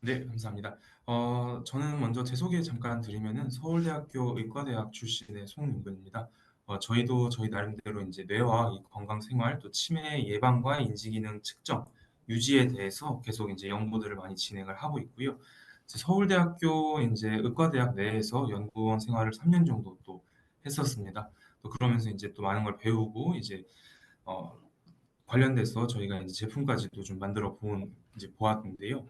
네, 감사합니다. 저는 먼저 제 소개 잠깐 드리면은 서울대학교 의과대학 출신의 송민근입니다. 저희도 저희 나름대로 이제 뇌와 이 건강 생활 또 치매 예방과 인지 기능 측정, 유지에 대해서 계속 이제 연구들을 많이 진행을 하고 있고요. 이제 서울대학교 이제 의과대학 내에서 연구원 생활을 3년 정도 또 했었습니다. 또 그러면서 이제 또 많은 걸 배우고 이제 어, 관련돼서 저희가 이제 제품까지도 좀 만들어 본 이제 보았는데요.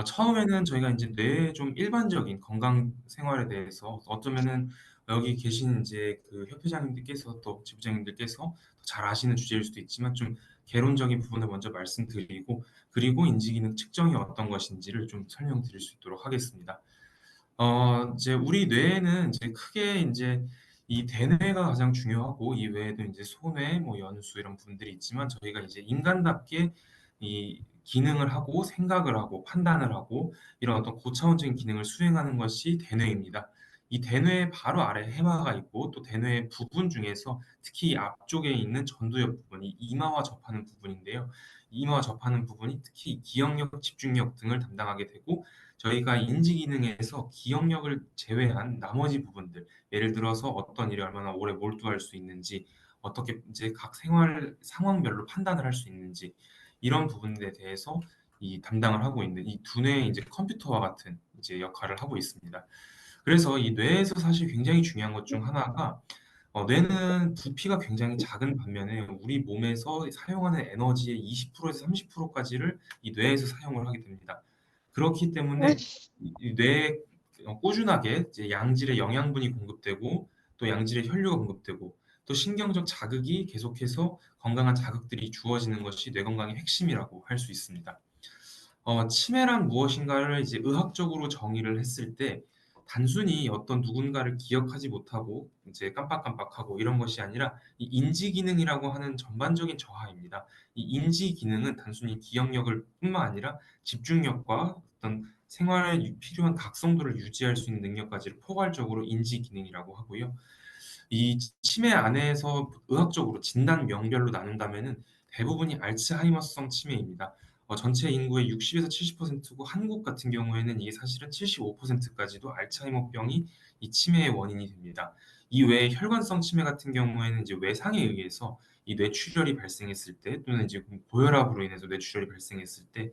처음에는 저희가 이제 뇌의 좀 일반적인 건강 생활에 대해서 어쩌면은 여기 계신 이제 그 협회장님들께서 또 지부장님들께서 더 잘 아시는 주제일 수도 있지만 좀 개론적인 부분을 먼저 말씀드리고 그리고 인지 기능 측정이 어떤 것인지를 좀 설명드릴 수 있도록 하겠습니다. 이제 우리 뇌에는 이제 크게 인제 이 대뇌가 가장 중요하고 이 외에도 인제 소뇌, 뭐 연수 이런 부분들이 있지만 저희가 이제 인간답게 이 기능을 하고 생각을 하고 판단을 하고 이런 어떤 고차원적인 기능을 수행하는 것이 대뇌입니다. 이 대뇌 바로 아래에 해마가 있고 또 대뇌의 부분 중에서 특히 이 앞쪽에 있는 전두엽 부분, 이 이마와 접하는 부분인데요. 이마와 접하는 부분이 특히 기억력, 집중력 등을 담당하게 되고 저희가 인지 기능에서 기억력을 제외한 나머지 부분들, 예를 들어서 어떤 일에 얼마나 오래 몰두할 수 있는지, 어떻게 이제 각 생활 상황별로 판단을 할 수 있는지, 이런 부분에 대해서 이 담당을 하고 있는 이 두뇌의 이제 컴퓨터와 같은 이제 역할을 하고 있습니다. 그래서 이 뇌에서 사실 굉장히 중요한 것 중 하나가 뇌는 부피가 굉장히 작은 반면에 우리 몸에서 사용하는 에너지의 20%에서 30%까지를 이 뇌에서 사용을 하게 됩니다. 그렇기 때문에 이 뇌에 꾸준하게 이제 양질의 영양분이 공급되고 또 양질의 혈류가 공급되고 또 신경적 자극이 계속해서 건강한 자극들이 주어지는 것이 뇌 건강의 핵심이라고 할 수 있습니다. 치매란 무엇인가를 이제 의학적으로 정의를 했을 때 단순히 어떤 누군가를 기억하지 못하고 이제 깜빡깜빡하고 이런 것이 아니라 이 인지 기능이라고 하는 전반적인 저하입니다. 이 인지 기능은 단순히 기억력을 뿐만 아니라 집중력과 어떤 생활에 필요한 각성도를 유지할 수 있는 능력까지를 포괄적으로 인지 기능이라고 하고요. 이 치매 안에서 의학적으로 진단 명별로 나눈다면은 대부분이 알츠하이머성 치매입니다. 전체 인구의 60에서 70%고 한국 같은 경우에는 이게 사실은 75%까지도 알츠하이머병이 이 치매의 원인이 됩니다. 이 외에 혈관성 치매 같은 경우에는 이제 외상에 의해서 이 뇌출혈이 발생했을 때 또는 이제 고혈압으로 인해서 뇌출혈이 발생했을 때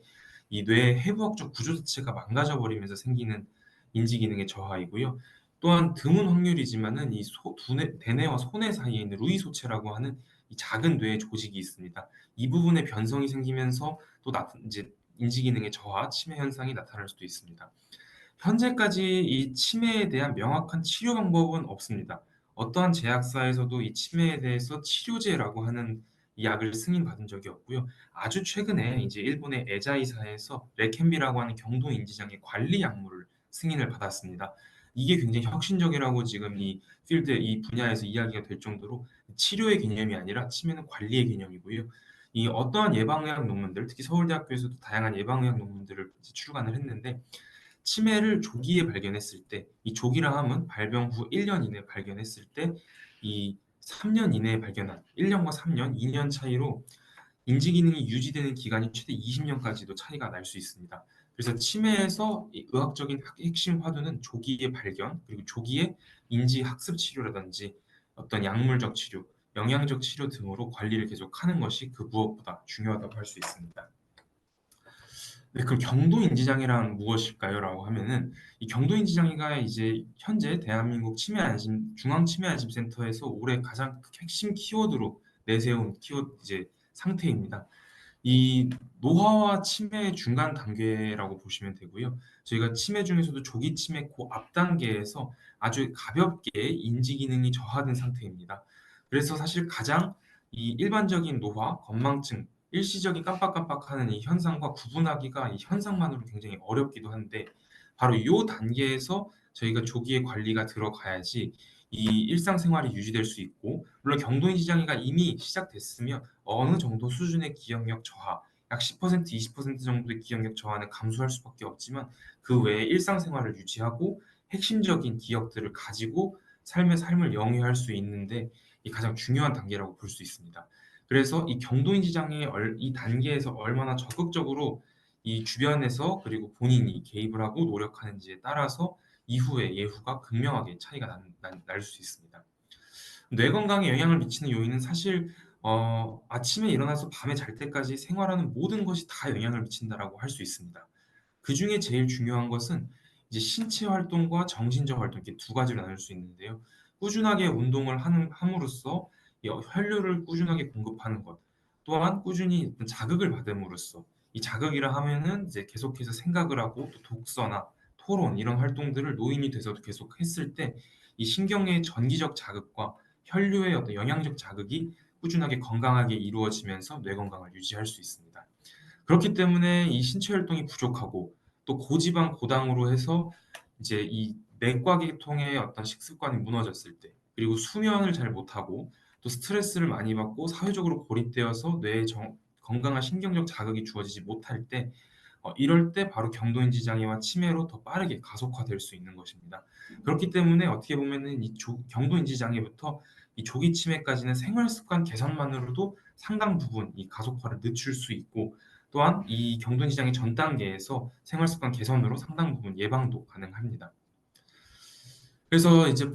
이 뇌의 해부학적 구조 자체가 망가져 버리면서 생기는 인지 기능의 저하이고요. 또한 드문 확률이지만은 이 두뇌 대뇌와 소뇌 사이에 있는 루이 소체라고 하는 이 작은 뇌의 조직이 있습니다. 이 부분에 변성이 생기면서 또 이제 인지 기능의 저하, 치매 현상이 나타날 수도 있습니다. 현재까지 이 치매에 대한 명확한 치료 방법은 없습니다. 어떠한 제약사에서도 이 치매에 대해서 치료제라고 하는 이 약을 승인받은 적이 없고요. 아주 최근에 이제 일본의 에자이사에서 레켐비라고 하는 경도 인지장애 관리 약물을 승인을 받았습니다. 이게 굉장히 혁신적이라고 지금 이 필드 이 분야에서 이야기가 될 정도로 치료의 개념이 아니라 치매는 관리의 개념이고요. 이 어떠한 예방의학 논문들, 특히 서울대학교에서도 다양한 예방의학 논문들을 이제 출간을 했는데 치매를 조기에 발견했을 때, 이 조기라 함은 발병 후 1년 이내에 발견했을 때, 이 3년 이내에 발견한 1년과 3년, 2년 차이로 인지 기능이 유지되는 기간이 최대 20년까지도 차이가 날 수 있습니다. 그래서 치매에서 이 의학적인 핵심 화두는 조기의 발견, 그리고 조기의 인지 학습 치료라든지 어떤 약물적 치료, 영양적 치료 등으로 관리를 계속하는 것이 그 무엇보다 중요하다고 할 수 있습니다. 네, 그럼 경도인지장애란 무엇일까요?라고 하면은 이 경도인지장애가 이제 현재 대한민국 중앙치매안심센터에서 올해 가장 핵심 키워드로 내세운 키워드 이제 상태입니다. 이 노화와 치매의 중간 단계라고 보시면 되고요. 저희가 치매 중에서도 조기 치매 그 앞 단계에서 아주 가볍게 인지 기능이 저하된 상태입니다. 그래서 사실 가장 이 일반적인 노화, 건망증, 일시적인 깜빡깜빡하는 이 현상과 구분하기가 이 현상만으로 굉장히 어렵기도 한데 바로 이 단계에서 저희가 조기에 관리가 들어가야지 이 일상생활이 유지될 수 있고 물론 경도인지 장애가 이미 시작됐으면 어느 정도 수준의 기억력 저하, 약 10% 20% 정도의 기억력 저하는 감소할 수밖에 없지만 그 외에 일상생활을 유지하고 핵심적인 기억들을 가지고 삶의 삶을 영위할 수 있는데 이 가장 중요한 단계라고 볼 수 있습니다. 그래서 이 경도인지 장애의 이 단계에서 얼마나 적극적으로 이 주변에서 그리고 본인이 개입을 하고 노력하는지에 따라서 이후의 예후가 극명하게 차이가 날 수 있습니다. 뇌 건강에 영향을 미치는 요인은 사실 아침에 일어나서 밤에 잘 때까지 생활하는 모든 것이 다 영향을 미친다라고 할 수 있습니다. 그중에 제일 중요한 것은 이제 신체 활동과 정신적 활동 이렇게 두 가지로 나눌 수 있는데요. 꾸준하게 운동을 함으로써 이 혈류를 꾸준하게 공급하는 것, 또한 꾸준히 어떤 자극을 받음으로써 이 자극이라 하면은 이제 계속해서 생각을 하고 또 독서나 토론 이런 활동들을 노인이 돼서도 계속 했을 때 이 신경의 전기적 자극과 혈류의 어떤 영양적 자극이 꾸준하게 건강하게 이루어지면서 뇌 건강을 유지할 수 있습니다. 그렇기 때문에 이 신체 활동이 부족하고 또 고지방 고당으로 해서 이제 이 내과 계통의 어떤 식습관이 무너졌을 때, 그리고 수면을 잘 못하고 또 스트레스를 많이 받고 사회적으로 고립되어서 뇌에 건강한 신경적 자극이 주어지지 못할 때 이럴 때 바로 경도인지 장애와 치매로 더 빠르게 가속화될 수 있는 것입니다. 그렇기 때문에 어떻게 보면은 이 경도인지 장애부터 이 조기 치매까지는 생활 습관 개선만으로도 상당 부분 이 가속화를 늦출 수 있고, 또한 이 경도인지 장애 전 단계에서 생활 습관 개선으로 상당 부분 예방도 가능합니다. 그래서 이제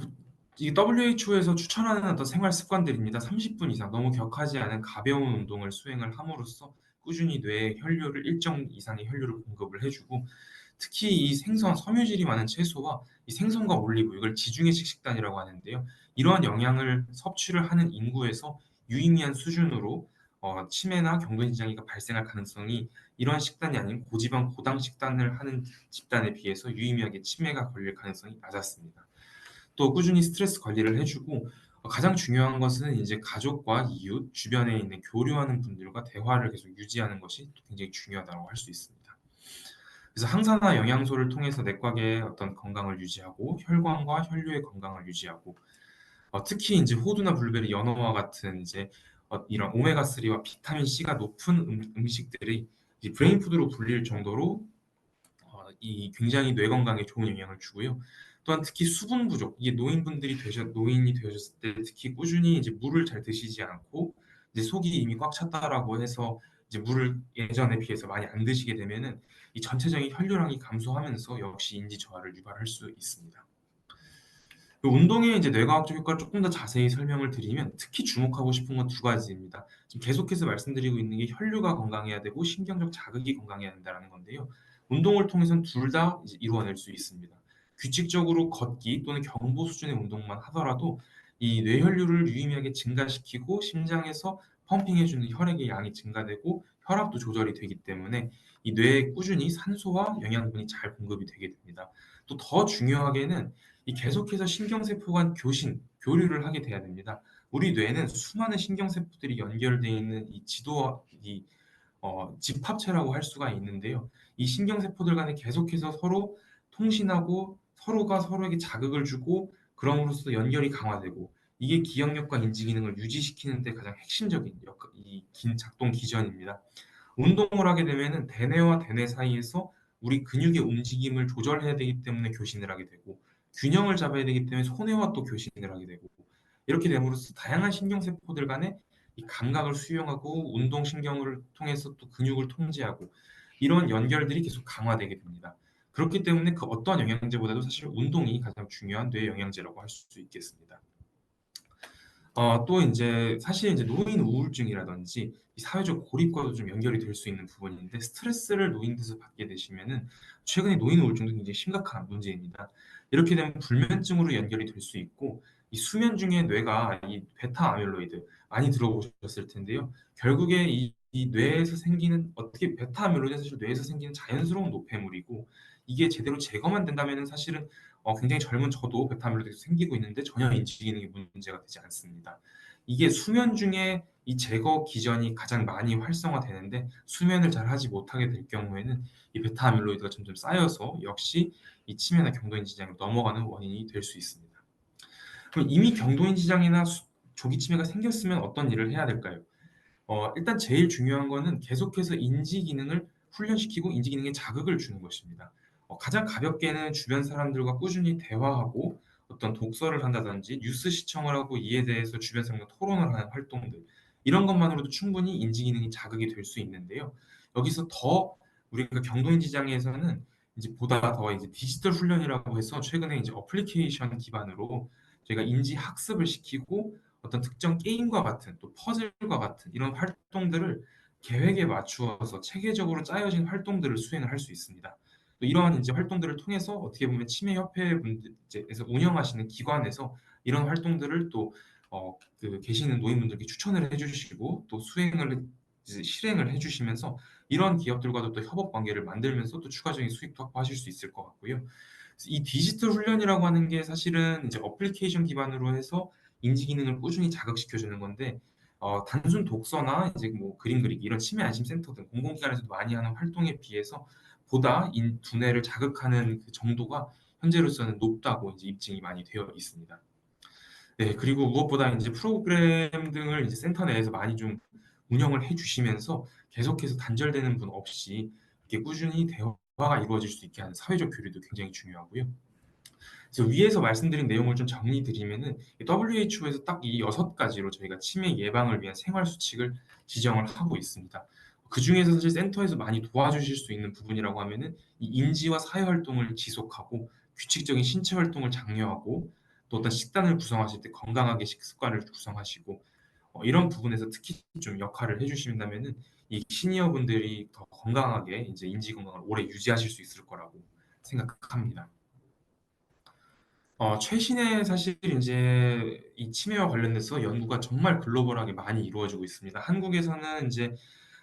이 WHO에서 추천하는 어떤 생활 습관들입니다. 30분 이상 너무 격하지 않은 가벼운 운동을 수행을 함으로써 꾸준히 뇌에 혈류를 일정 이상의 혈류를 공급을 해주고, 특히 이 생선, 섬유질이 많은 채소와 이 생선과 올리브 이걸 지중해식 식단이라고 하는데요. 이러한 영양을 섭취를 하는 인구에서 유의미한 수준으로 치매나 경도인지 장애가 발생할 가능성이 이러한 식단이 아닌 고지방 고당 식단을 하는 집단에 비해서 유의미하게 치매가 걸릴 가능성이 낮았습니다. 또 꾸준히 스트레스 관리를 해주고 가장 중요한 것은 이제 가족과 이웃, 주변에 있는 교류하는 분들과 대화를 계속 유지하는 것이 굉장히 중요하다고 할 수 있습니다. 그래서 항산화 영양소를 통해서 내과의 어떤 건강을 유지하고 혈관과 혈류의 건강을 유지하고 특히 이제 호두나 블루베리, 연어와 같은 이제 이런 오메가3와 비타민 C가 높은 음식들이 이제 브레인 푸드로 불릴 정도로 이 굉장히 뇌 건강에 좋은 영향을 주고요. 또한 특히 수분 부족, 이게 노인이 되셨을 때 특히 꾸준히 이제 물을 잘 드시지 않고 이제 속이 이미 꽉 찼다라고 해서 이제 물을 예전에 비해서 많이 안 드시게 되면은 이 전체적인 혈류량이 감소하면서 역시 인지 저하를 유발할 수 있습니다. 그 운동의 이제 뇌과학적 효과를 조금 더 자세히 설명을 드리면 특히 주목하고 싶은 건 두 가지입니다. 지금 계속해서 말씀드리고 있는 게 혈류가 건강해야 되고 신경적 자극이 건강해야 된다는 건데요. 운동을 통해서는 둘 다 이루어낼 수 있습니다. 규칙적으로 걷기 또는 경보 수준의 운동만 하더라도 이 뇌혈류를 유의미하게 증가시키고 심장에서 펌핑해주는 혈액의 양이 증가되고 혈압도 조절이 되기 때문에 이 뇌에 꾸준히 산소와 영양분이 잘 공급이 되게 됩니다. 또 더 중요하게는 이 계속해서 신경세포 간 교류를 하게 돼야 됩니다. 우리 뇌는 수많은 신경세포들이 연결되어 있는 집합체라고 할 수가 있는데요. 이 신경세포들 간에 계속해서 서로 통신하고 서로가 서로에게 자극을 주고 그럼으로써 연결이 강화되고 이게 기억력과 인지 기능을 유지시키는 데 가장 핵심적인 작동 기전입니다. 운동을 하게 되면은 대뇌와 대뇌 사이에서 우리 근육의 움직임을 조절해야 되기 때문에 교신을 하게 되고 균형을 잡아야 되기 때문에 소뇌와 또 교신을 하게 되고 이렇게 됨으로써 다양한 신경세포들 간에 이 감각을 수용하고 운동신경을 통해서 또 근육을 통제하고 이런 연결들이 계속 강화되게 됩니다. 그렇기 때문에 그 어떠한 영양제보다도 사실 운동이 가장 중요한 뇌 영양제라고 할 수 있겠습니다. 또 인제 사실 이제 노인 우울증이라든지 이 사회적 고립과도 좀 연결이 될 수 있는 부분인데 스트레스를 노인돼서 받게 되시면은 최근에 노인 우울증도 굉장히 심각한 문제입니다. 이렇게 되면 불면증으로 연결이 될 수 있고 이 수면 중에 뇌가 이 베타 아밀로이드 많이 들어보셨을 텐데요. 결국에 이 뇌에서 생기는 어떻게 베타 아밀로이드는 사실 뇌에서 생기는 자연스러운 노폐물이고 이게 제대로 제거만 된다면은 사실은 굉장히 젊은 저도 베타 아밀로이드가 생기고 있는데 전혀 인지 기능에 문제가 되지 않습니다. 이게 수면 중에 이 제거 기전이 가장 많이 활성화되는데 수면을 잘 하지 못하게 될 경우에는 이 베타 아밀로이드가 점점 쌓여서 역시 이 치매나 경도인 지장으로 넘어가는 원인이 될 수 있습니다. 그럼 이미 경도인 지장이나 조기 치매가 생겼으면 어떤 일을 해야 될까요? 일단 제일 중요한 거는 계속해서 인지 기능을 훈련시키고 인지 기능에 자극을 주는 것입니다. 가장 가볍게는 주변 사람들과 꾸준히 대화하고 어떤 독서를 한다든지 뉴스 시청을 하고 이에 대해서 주변 사람과 토론을 하는 활동들 이런 것만으로도 충분히 인지 기능이 자극이 될 수 있는데요. 여기서 더 우리가 경동인지장애에서는 이제 보다 더 이제 디지털 훈련이라고 해서 최근에 이제 어플리케이션 기반으로 저희가 인지 학습을 시키고 어떤 특정 게임과 같은 또 퍼즐과 같은 이런 활동들을 계획에 맞추어서 체계적으로 짜여진 활동들을 수행을 할 수 있습니다. 또 이러한 이제 활동들을 통해서 어떻게 보면 치매협회 분들 이제에서 운영하시는 기관에서 이런 활동들을 또 그 계시는 노인분들께 추천을 해주시고 또 수행을 이제 실행을 해주시면서 이런 기업들과도 또 협업 관계를 만들면서 또 추가적인 수익도 확보하실 수 있을 것 같고요. 그래서 이 디지털 훈련이라고 하는 게 사실은 이제 어플리케이션 기반으로 해서 인지 기능을 꾸준히 자극시켜 주는 건데 단순 독서나 이제 뭐 그림 그리기 이런 치매 안심 센터 등 공공기관에서도 많이 하는 활동에 비해서 보다 두뇌를 자극하는 그 정도가 현재로서는 높다고 이제 입증이 많이 되어 있습니다. 네, 그리고 무엇보다 이제 프로그램 등을 이제 센터 내에서 많이 좀 운영을 해 주시면서 계속해서 단절되는 분 없이 이렇게 꾸준히 대화가 이루어질 수 있게 하는 사회적 교류도 굉장히 중요하고요. 그래서 위에서 말씀드린 내용을 좀 정리 드리면은 WHO에서 딱 이 6가지로 저희가 치매 예방을 위한 생활 수칙을 지정을 하고 있습니다. 그중에서 사실 센터에서 많이 도와주실 수 있는 부분이라고 하면은 이 인지와 사회 활동을 지속하고 규칙적인 신체 활동을 장려하고 또 어떤 식단을 구성하실 때 건강하게 식습관을 구성하시고 이런 부분에서 특히 좀 역할을 해 주신다면은 이 시니어분들이 더 건강하게 이제 인지 건강을 오래 유지하실 수 있을 거라고 생각합니다. 최신에 사실 인제 이 치매와 관련돼서 연구가 정말 글로벌하게 많이 이루어지고 있습니다. 한국에서는 인제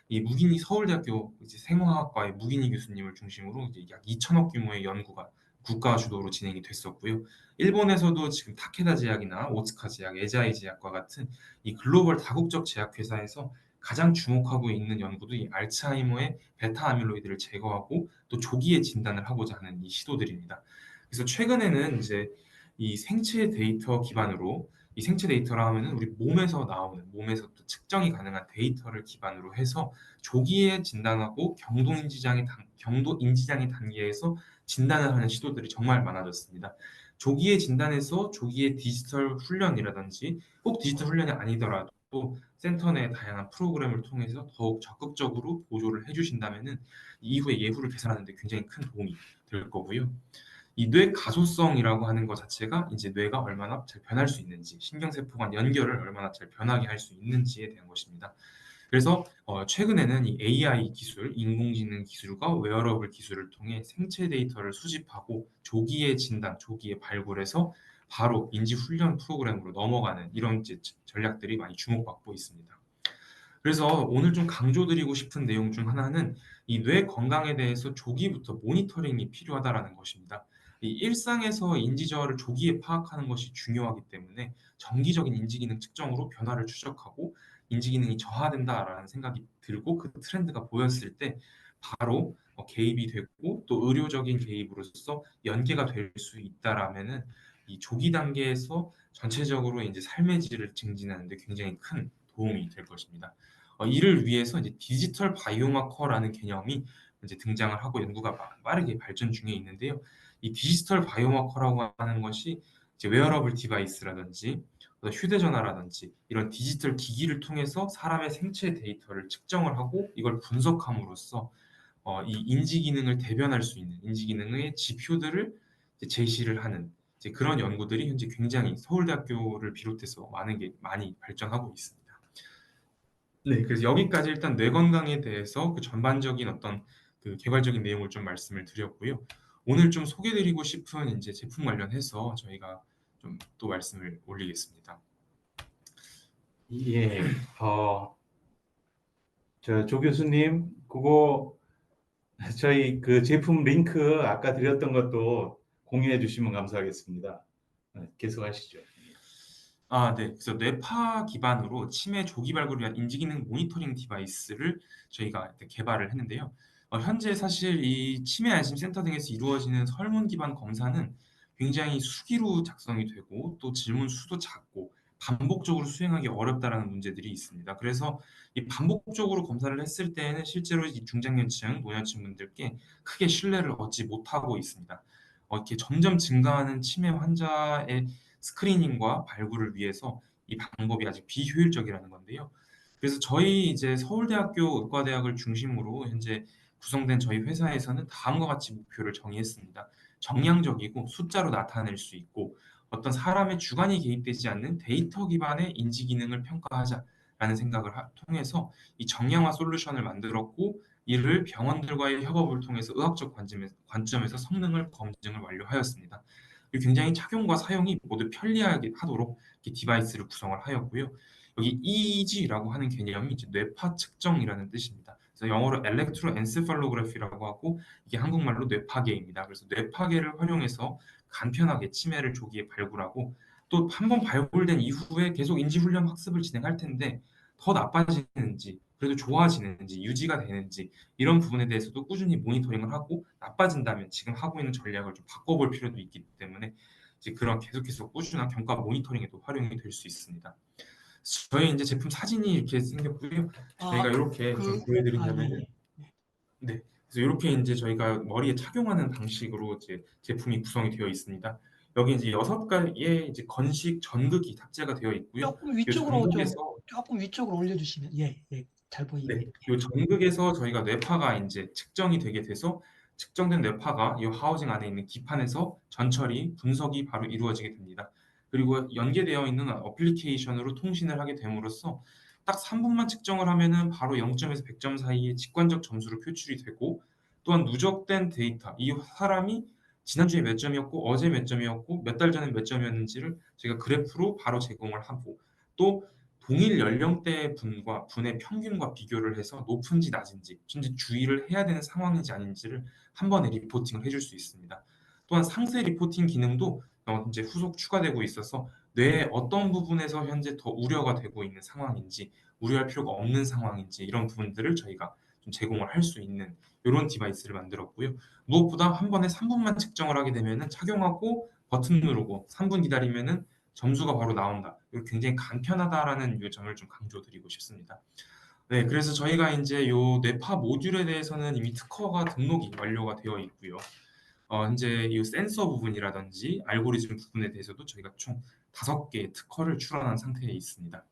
이 무기니 서울대학교 이제 생화학과의 무기니 교수님을 중심으로 이제 약 2,000억 규모의 연구가 국가 주도로 진행이 됐었고요. 일본에서도 지금 타케다 제약이나 오츠카 제약, 에자이 제약과 같은 이 글로벌 다국적 제약 회사에서 가장 주목하고 있는 연구도 이 알츠하이머의 베타 아밀로이드를 제거하고 또 조기에 진단을 하고자 하는 이 시도들입니다. 그래서 최근에는 이제 이 생체 데이터 기반으로 이 생체 데이터라 하면은 우리 몸에서 나오는 몸에서 또 측정이 가능한 데이터를 기반으로 해서 조기에 진단하고 경도인지장애 단계에서 진단을 하는 시도들이 정말 많아졌습니다. 조기에 진단해서 조기에 디지털 훈련이라든지 꼭 디지털 훈련이 아니더라도 센터 내 다양한 프로그램을 통해서 더욱 적극적으로 보조를 해 주신다면은 이후에 예후를 개선하는 데 굉장히 큰 도움이 될 거고요. 이 뇌 가소성이라고 하는 것 자체가 이제 뇌가 얼마나 잘 변할 수 있는지, 신경세포 간 연결을 얼마나 잘 변하게 할 수 있는지에 대한 것입니다. 그래서 최근에는 이 AI 기술, 인공지능 기술과 웨어러블 기술을 통해 생체 데이터를 수집하고 조기에 진단, 조기에 발굴해서 바로 인지 훈련 프로그램으로 넘어가는 이런 이제 전략들이 많이 주목받고 있습니다. 그래서 오늘 좀 강조드리고 싶은 내용 중 하나는 이 뇌 건강에 대해서 조기부터 모니터링이 필요하다라는 것입니다. 이 일상에서 인지 저하를 조기에 파악하는 것이 중요하기 때문에 정기적인 인지 기능 측정으로 변화를 추적하고 인지 기능이 저하된다라는 생각이 들고 그 트렌드가 보였을 때 바로 개입이 되고 또 의료적인 개입으로써 연계가 될 수 있다라면은 이 조기 단계에서 전체적으로 인제 삶의 질을 증진하는 데 굉장히 큰 도움이 될 것입니다. 이를 위해서 이제 디지털 바이오마커라는 개념이 이제 등장을 하고 연구가 빠르게 발전 중에 있는데요. 이 디지털 바이오마커라고 하는 것이 이제 웨어러블 디바이스라든지 휴대전화라든지 이런 디지털 기기를 통해서 사람의 생체 데이터를 측정을 하고 이걸 분석함으로써 이 인지 기능을 대변할 수 있는 인지 기능의 지표들을 이제 제시를 하는 이제 그런 연구들이 현재 굉장히 서울대학교를 비롯해서 많은 게 많이 발전하고 있습니다. 네. 그래서 여기까지 일단 뇌 건강에 대해서 그 전반적인 어떤 그 개괄적인 내용을 좀 말씀을 드렸고요. 오늘 좀 소개 드리고 싶은 인제 제품 관련해서 저희가 좀 또 말씀을 올리겠습니다. 예, 어, 조 교수님, 그거 저희 그 제품 링크 아까 드렸던 것도 공유해 주시면 감사하겠습니다. 계속하시죠. 네. 그래서 뇌파 기반으로 치매 조기 발굴을 위한 인지 기능 모니터링 디바이스를 저희가 이렇게 개발을 했는데요. 현재 사실 이 치매 안심 센터 등에서 이루어지는 설문 기반 검사는 굉장히 수기로 작성이 되고 또 질문 수도 작고 반복적으로 수행하기 어렵다라는 문제들이 있습니다. 그래서 이 반복적으로 검사를 했을 때에는 실제로 이 중장년층, 노년층 분들께 크게 신뢰를 얻지 못하고 있습니다. 이렇게 점점 증가하는 치매 환자의 스크리닝과 발굴을 위해서 이 방법이 아직 비효율적이라는 건데요. 그래서 저희 이제 서울대학교 의과대학을 중심으로 현재 구성된 저희 회사에서는 다음과 같이 목표를 정의했습니다. 정량적이고 숫자로 나타낼 수 있고 어떤 사람의 주관이 개입되지 않는 데이터 기반의 인지 기능을 평가하자라는 생각을 통해서 이 정량화 솔루션을 만들었고 이를 병원들과의 협업을 통해서 의학적 관점에서 성능을 검증을 완료하였습니다. 그리고 굉장히 착용과 사용이 모두 편리하게 하도록 이렇게 디바이스를 구성을 하였고요. 여기 EEG라고 하는 개념이 이제 뇌파 측정이라는 뜻입니다. 그래서 영어로 엘렉트로엔세팔로그래피라고 하고 이게 한국말로 뇌파계입니다. 그래서 뇌파계를 활용해서 간편하게 치매를 조기에 발굴하고 또 한 번 발굴된 이후에 계속 인지훈련 학습을 진행할 텐데 더 나빠지는지 그래도 좋아지는지 유지가 되는지 이런 부분에 대해서도 꾸준히 모니터링을 하고 나빠진다면 지금 하고 있는 전략을 좀 바꿔볼 필요도 있기 때문에 이제 그런 계속해서 꾸준한 경과 모니터링에도 활용이 될 수 있습니다. 저희 이제 제품 사진이 이렇게 생겼고요. 저희가 아, 이렇게 좀 그, 보여드리냐면은 예. 네. 그래서 이렇게 이제 저희가 머리에 착용하는 방식으로 이제 제품이 구성이 되어 있습니다. 여기 이제 6가지의 이제 건식 전극이 탑재가 되어 있고요. 조금 이 위쪽으로 좀, 전극에서 조금 위쪽으로 올려주시면, 예, 예, 잘 네. 보이게. 이 전극에서 저희가 뇌파가 인제 측정이 되게 돼서 측정된 뇌파가 이 하우징 안에 있는 기판에서 전처리, 분석이 바로 이루어지게 됩니다. 그리고 연계되어 있는 어플리케이션으로 통신을 하게 됨으로써 딱 3 분만 측정을 하면은 바로 0 점에서 100점 사이의 직관적 점수로 표출이 되고 또한 누적된 데이터, 이 사람이 지난주에 몇 점이었고 어제 몇 점이었고 몇 달 전에 몇 점이었는지를 저희가 그래프로 바로 제공을 하고 또 동일 연령대 분의 평균과 비교를 해서 높은지 낮은지 진짜 주의를 해야 되는 상황인지 아닌지를 한 번에 리포팅을 해줄 수 있습니다. 또한 상세 리포팅 기능도 인제 후속 추가되고 있어서 뇌의 어떤 부분에서 현재 더 우려가 되고 있는 상황인지 우려할 필요가 없는 상황인지 이런 부분들을 저희가 좀 제공을 할 수 있는 요런 디바이스를 만들었고요. 무엇보다 한 번에 3 분만 측정을 하게 되면은 착용하고 버튼 누르고 3분 기다리면은 점수가 바로 나온다. 이거 굉장히 간편하다라는 요점을 좀 강조드리고 싶습니다. 네, 그래서 저희가 인제 요 뇌파 모듈에 대해서는 이미 특허가 등록이 완료가 되어 있고요. 현재 이 센서 부분이라든지 알고리즘 부분에 대해서도 저희가 총 5개의 특허를 출원한 상태에 있습니다.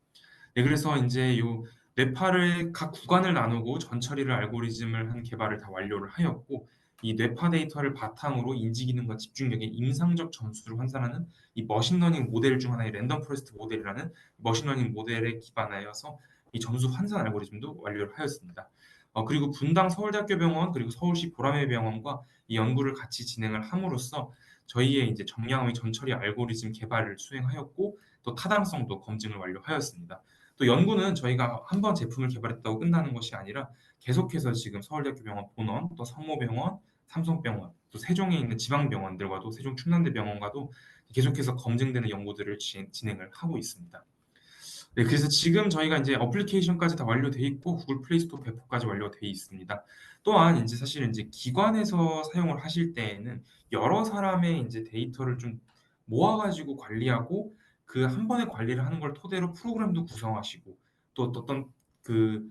네, 그래서 인제 요 뇌파를 각 구간을 나누고 전처리를 알고리즘을 한 개발을 다 완료를 하였고 이 뇌파 데이터를 바탕으로 인지 기능과 집중력의 임상적 점수를 환산하는 이 머신러닝 모델 중 하나의 랜덤 포레스트 모델이라는 머신러닝 모델에 기반하여서 이 점수 환산 알고리즘도 완료를 하였습니다. 그리고 분당 서울대학교 병원 그리고 서울시 보라매 병원과 이 연구를 같이 진행을 함으로써 저희의 인제 정량의 전처리 알고리즘 개발을 수행하였고 또 타당성도 검증을 완료하였습니다. 또 연구는 저희가 한 번 제품을 개발했다고 끝나는 것이 아니라 계속해서 지금 서울대학교 병원 본원, 또 성모병원, 삼성병원, 또 세종에 있는 지방병원들과도 세종 충남대병원과도 계속해서 검증되는 연구들을 진행을 하고 있습니다. 네, 그래서 지금 저희가 인제 어플리케이션까지 다 완료돼 있고 구글 플레이 스토어 배포까지 완료돼 있습니다. 또한 인제 사실 인제 기관에서 사용을 하실 때에는 여러 사람의 인제 데이터를 좀 모아 가지고 관리하고 그 한 번에 관리를 하는 걸 토대로 프로그램도 구성하시고 또 어떤 그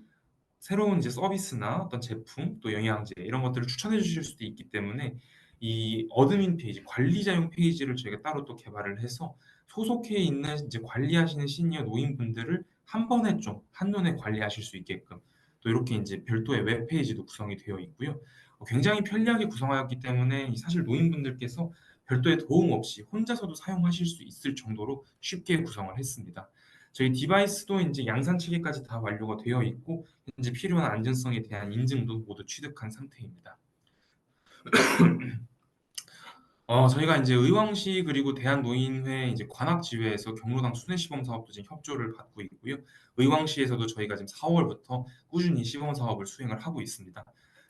새로운 이제 서비스나 어떤 제품 또 영양제 이런 것들을 추천해 주실 수도 있기 때문에 이 어드민 페이지, 관리자용 페이지를 저희가 따로 또 개발을 해서 소속해 있는 이제 관리하시는 시니어 노인분들을 한 번에 좀 한눈에 관리하실 수 있게끔 또 이렇게 인제 별도의 웹페이지도 구성이 되어 있고요. 굉장히 편리하게 구성하였기 때문에 이 사실 노인분들께서 별도의 도움 없이 혼자서도 사용하실 수 있을 정도로 쉽게 구성을 했습니다. 저희 디바이스도 인제 양산 체계까지 다 완료가 되어 있고 현재 필요한 안전성에 대한 인증도 모두 취득한 상태입니다. 저희가 인제 의왕시 그리고 대한노인회 이제 관악지회에서 경로당 순회 시범 사업도 지금 협조를 받고 있고요. 의왕시에서도 저희가 지금 4 월부터 꾸준히 시범 사업을 수행을 하고 있습니다.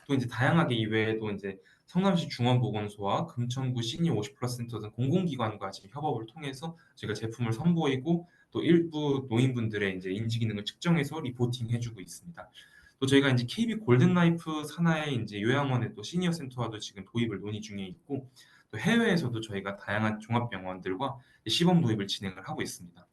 또 인제 다양하게 이외에도 인제 성남시 중원보건소와 금천구 시니어 50+ 센터 등 공공기관과 지금 협업을 통해서 저희가 제품을 선보이고 또 일부 노인분들의 인제 인지 기능을 측정해서 리포팅해 주고 있습니다. 또 저희가 인제 KB 골든라이프 산하의 인제 요양원의 또 시니어 센터와도 지금 도입을 논의 중에 있고 또 해외에서도 저희가 다양한 종합병원들과 시범 도입을 진행을 하고 있습니다.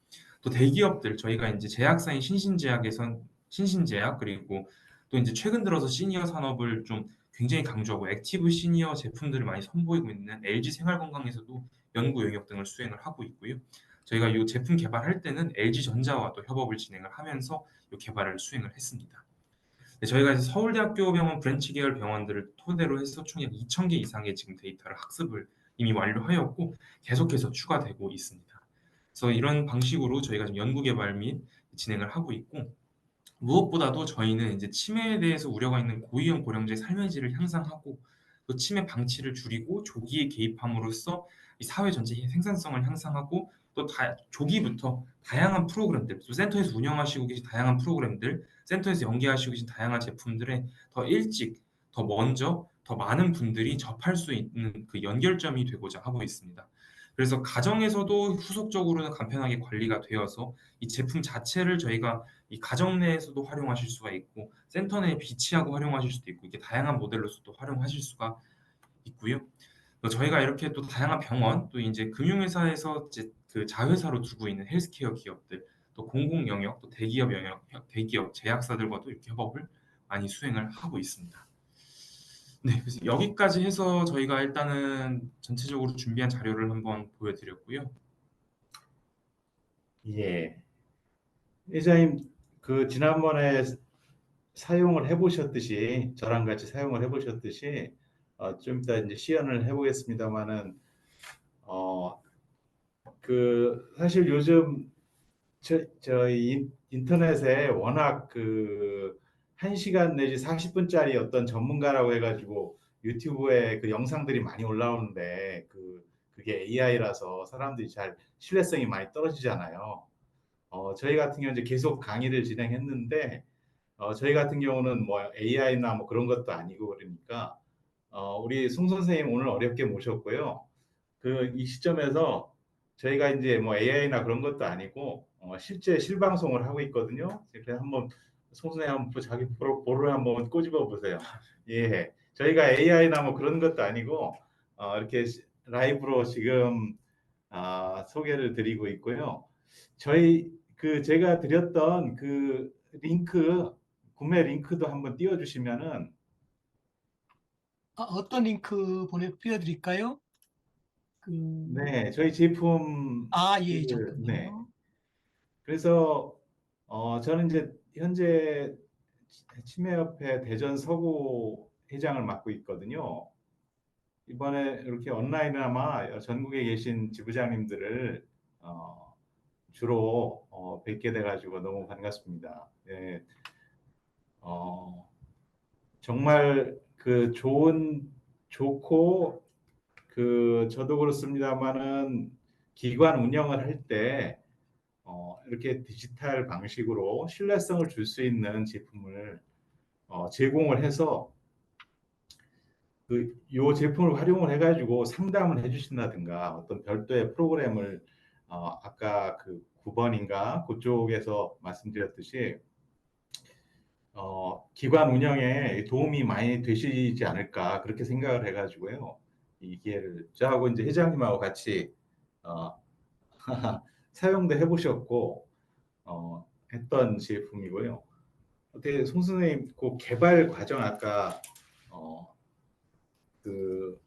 또 대기업들 저희가 인제 제약사인 신신제약 그리고 또 인제 최근 들어서 시니어 산업을 좀 굉장히 강조하고 액티브 시니어 제품들을 많이 선보이고 있는 LG생활건강에서도 연구 영역 등을 수행을 하고 있고요. 저희가 이 제품 개발할 때는 LG전자와 또 협업을 진행을 하면서 이 개발을 수행을 했습니다. 네, 저희가 이제 서울대학교 병원 브랜치 계열 병원들을 토대로 해서 총 약 2,000개 이상의 지금 데이터를 학습을 이미 완료하였고 계속해서 추가되고 있습니다. 그래서 이런 방식으로 저희가 지금 연구 개발 및 진행을 하고 있고 무엇보다도 저희는 이제 치매에 대해서 우려가 있는 고위험 고령자의 삶의 질을 향상하고 또 치매 방치를 줄이고 조기에 개입함으로써 이 사회 전체의 생산성을 향상하고 또 조기부터 다양한 프로그램들, 또 센터에서 운영하시고 계신 다양한 프로그램들, 센터에서 연계하시고 계신 다양한 제품들에 더 일찍, 더 먼저, 더 많은 분들이 접할 수 있는 그 연결점이 되고자 하고 있습니다. 그래서 가정에서도 후속적으로는 간편하게 관리가 되어서 이 제품 자체를 저희가 이 가정 내에서도 활용하실 수가 있고 센터 내에 비치하고 활용하실 수도 있고 이렇게 다양한 모델로서도 활용하실 수가 있고요. 또 저희가 이렇게 또 다양한 병원 또 이제 금융회사에서 이제 그 자회사로 두고 있는 헬스케어 기업들 또 공공 영역 또 대기업 영역 대기업 제약사들과도 이렇게 협업을 많이 수행을 하고 있습니다. 네, 그래서 여기까지 해서 저희가 일단은 전체적으로 준비한 자료를 한번 보여드렸고요. 예. 회장님, 그 지난번에 사용을 해보셨듯이 저랑 같이 사용을 해보셨듯이 좀 이따 이제 시연을 해보겠습니다만은 그 사실 요즘 저희 인터넷에 워낙 그 1시간 내지 40분짜리 어떤 전문가라고 해가지고 유튜브에 그 영상들이 많이 올라오는데 그게 AI라서 사람들이 잘 신뢰성이 많이 떨어지잖아요. 저희 같은 경우는 이제 계속 강의를 진행했는데 저희 같은 경우는 뭐 AI나 뭐 그런 것도 아니고 그러니까 우리 송 선생님 오늘 어렵게 모셨고요. 그 이 시점에서 저희가 이제 뭐 AI나 그런 것도 아니고 실제 실방송을 하고 있거든요. 그래서 한번 송 선생님 한번 자기 볼을 한번 꼬집어 보세요. 예, 저희가 AI나 뭐 그런 것도 아니고 이렇게 라이브로 지금 소개를 드리고 있고요. 저희 그 제가 드렸던 그 링크 구매 링크도 한번 띄워주시면은 어떤 링크 띄워드릴까요? 그, 네 저희 제품 예, 네 잠깐만요. 그래서 저는 이제 현재 치매협회 대전 서구 회장을 맡고 있거든요. 이번에 이렇게 온라인이나마 전국에 계신 지부장님들을 주로 뵙게 돼가지고 너무 반갑습니다. 네, 어, 정말 그 좋고 그 저도 그렇습니다만은 기관 운영을 할 때 이렇게 디지털 방식으로 신뢰성을 줄 수 있는 제품을 제공을 해서 요 제품을 활용을 해가지고 상담을 해주신다든가 어떤 별도의 프로그램을 아까 그 9번인가 그쪽에서 말씀드렸듯이 기관 운영에 도움이 많이 되시지 않을까 그렇게 생각을 해가지고요. 이 기회를 저하고 이제 회장님하고 같이 어, 사용도 해보셨고 했던 제품이고요. 어떻게 송 선생님 그 개발 과정 아까 어, 그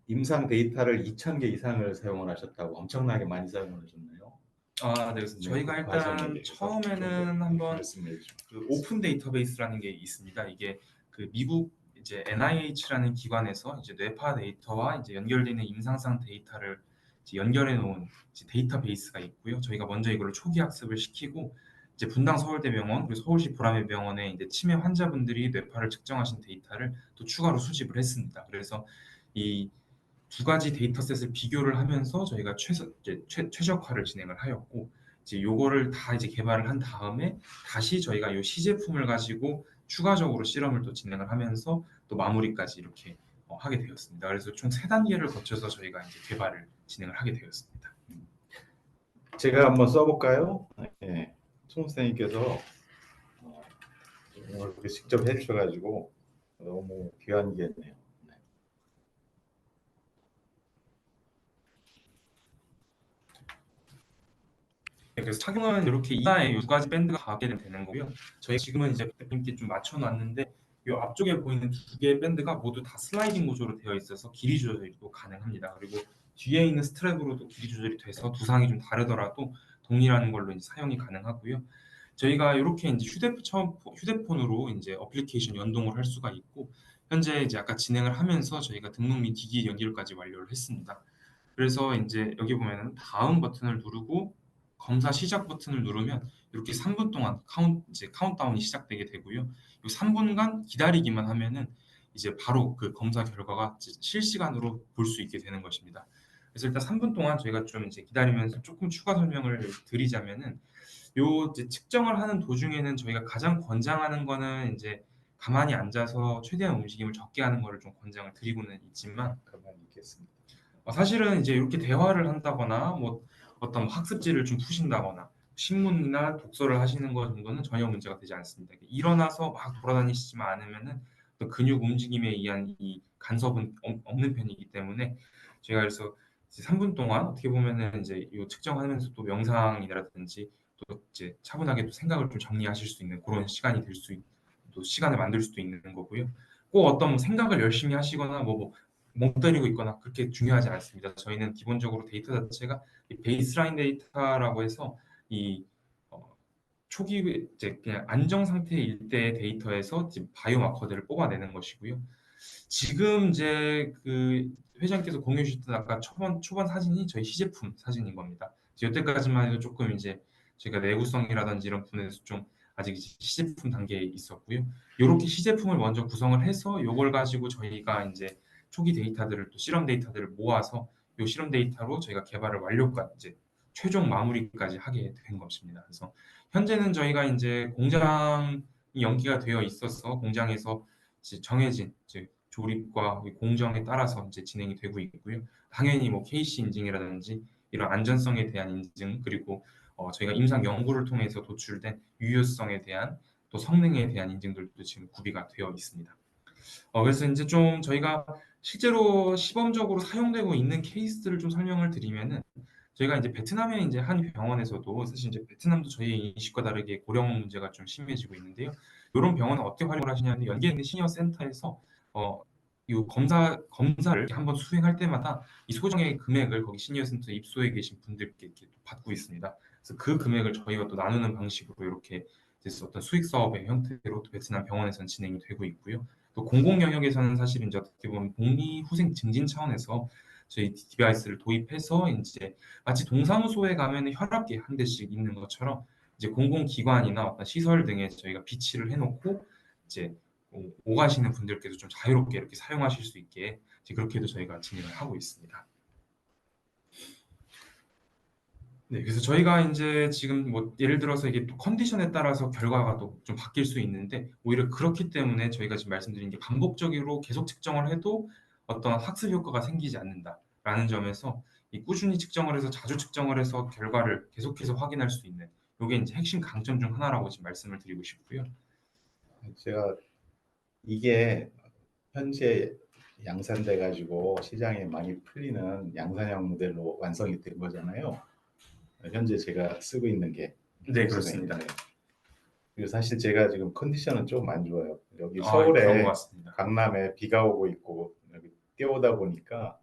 임상 데이터를 2,000개 이상을 사용을 하셨다고 엄청나게 많이 사용을 하셨나요? 네, 그래서 네, 저희가 그 과정에 일단 대해서 좀 더 처음에는 한번 말씀해 주시면 그 오픈 데이터베이스라는 게 있습니다. 이게 그 미국 이제 NIH라는 기관에서 이제 뇌파 데이터와 이제 연결되는 임상상 데이터를 이제 연결해 놓은 이제 데이터베이스가 있고요. 저희가 먼저 이걸 초기 학습을 시키고 이제 분당 서울대병원 그리고 서울시 보라매병원의 이제 치매 환자분들이 뇌파를 측정하신 데이터를 또 추가로 수집을 했습니다. 그래서 이 두 가지 데이터셋을 비교를 하면서 저희가 최적화를 진행을 하였고 이제 요거를 다 이제 개발을 한 다음에 다시 저희가 요 시제품을 가지고 추가적으로 실험을 또 진행을 하면서 또 마무리까지 이렇게 하게 되었습니다. 그래서 총 세 단계를 거쳐서 저희가 이제 개발을 진행을 하게 되었습니다. 제가 한번 써볼까요? 네, 송 선생님께서 오늘 이렇게 직접 해주셔가지고 너무 귀한 기회네요. 네. 네, 그래서 착용은 이렇게 이하의 두 가지 밴드가 가게 되는 거고요. 저희 지금은 이제 대표님께 좀 맞춰놨는데 이 앞쪽에 보이는 두 개의 밴드가 모두 다 슬라이딩 구조로 되어 있어서 길이 조절도 가능합니다. 그리고 뒤에 있는 스트랩으로도 길이 조절이 돼서 두상이 좀 다르더라도 동일한 걸로 이제 사용이 가능하고요. 저희가 이렇게 이제 휴대폰으로 이제 어플리케이션 연동을 할 수가 있고 현재 이제 아까 진행을 하면서 저희가 등록 및 기기 연결까지 완료를 했습니다. 그래서 이제 여기 보면은 다음 버튼을 누르고 검사 시작 버튼을 누르면 이렇게 3분 동안 카운트다운이 시작되게 되고요. 이 3분간 기다리기만 하면은 이제 바로 그 검사 결과가 실시간으로 볼 수 있게 되는 것입니다. 그래서 일단 3분 동안 저희가 좀 이제 기다리면서 조금 추가 설명을 드리자면은 요 이제 측정을 하는 도중에는 저희가 가장 권장하는 거는 이제 가만히 앉아서 최대한 움직임을 적게 하는 거를 좀 권장을 드리고는 있지만 가만히 있겠습니다. 사실은 이제 이렇게 대화를 한다거나 뭐 어떤 학습지를 좀 푸신다거나 신문이나 독서를 하시는 거 정도는 전혀 문제가 되지 않습니다. 일어나서 막 돌아다니시지만 않으면은 또 근육 움직임에 의한 이 간섭은 없는 편이기 때문에 제가 그래서 이제 3분 동안 어떻게 보면은 이제 이 측정하면서 또 명상이라든지 또 이제 차분하게 또 생각을 좀 정리하실 수 있는 그런 시간이 또 시간을 만들 수도 있는 거고요. 꼭 어떤 생각을 열심히 하시거나 멍 때리고 있거나 그렇게 중요하지 않습니다. 저희는 기본적으로 데이터 자체가 이 베이스라인 데이터라고 해서 이 어, 초기 이제 그냥 안정 상태일 때의 데이터에서 지금 바이오마커들을 뽑아내는 것이고요. 지금 이제 그 회장께서 공유해 주셨던 아까 초반 사진이 저희 시제품 사진인 겁니다. 여태까지만 해도 조금 이제 저희가 내구성이라든지 이런 부분에서 좀 아직 이제 시제품 단계에 있었고요. 요렇게 시제품을 먼저 구성을 해서 요걸 가지고 저희가 이제 초기 데이터들을 또 실험 데이터들을 모아서 요 실험 데이터로 저희가 개발을 완료까지 이제 최종 마무리까지 하게 된 것입니다. 그래서 현재는 저희가 이제 공장이 연기가 되어 있어서 공장에서 이제 정해진 이제 조립과 공정에 따라서 이제 진행이 되고 있고요. 당연히 뭐 KC 인증이라든지 이런 안전성에 대한 인증 그리고 저희가 임상 연구를 통해서 도출된 유효성에 대한 또 성능에 대한 인증들도 지금 구비가 되어 있습니다. 그래서 이제 좀 저희가 실제로 시범적으로 사용되고 있는 케이스들을 좀 설명을 드리면은 저희가 이제 베트남의 이제 한 병원에서도 사실 이제 베트남도 저희 인식과 다르게 고령 문제가 좀 심해지고 있는데요. 이런 병원은 어떻게 활용을 하시냐면 연계에 있는 시니어 센터에서 어, 이 검사를 한번 수행할 때마다 이 소정의 금액을 거기 시니어 센터 입소해 계신 분들께 이렇게 받고 있습니다. 그래서 그 금액을 저희가 또 나누는 방식으로 이렇게 어떤 수익 사업의 형태로 또 베트남 병원에서는 진행이 되고 있고요. 또 공공 영역에서는 사실 이제 어떻게 보면 복리 후생 증진 차원에서 저희 디바이스를 도입해서 이제 마치 동사무소에 가면 혈압계 한 대씩 있는 것처럼 이제 공공기관이나 어떤 시설 등에 저희가 비치를 해놓고 이제 오가시는 분들께서 좀 자유롭게 이렇게 사용하실 수 있게 이제 그렇게도 저희가 진행을 하고 있습니다. 네, 그래서 저희가 이제 지금 뭐 예를 들어서 이게 또 컨디션에 따라서 결과가 또 좀 바뀔 수 있는데 오히려 그렇기 때문에 저희가 지금 말씀드린 게 반복적으로 계속 측정을 해도 어떤 학습 효과가 생기지 않는다라는 점에서 이 꾸준히 측정을 해서 자주 측정을 해서 결과를 계속해서 확인할 수 있는 이게 이제 핵심 강점 중 하나라고 지금 말씀을 드리고 싶고요. 제가 이게 현재 양산돼 가지고 시장에 많이 풀리는 양산형 모델로 완성이 된 거잖아요. 현재 제가 쓰고 있는 게 네, 그렇습니다. 네. 그리고 사실 제가 지금 컨디션은 좀 안 좋아요. 여기 그런 것 서울에 같습니다. 강남에 비가 오고 있고 여기 뛰어오다 보니까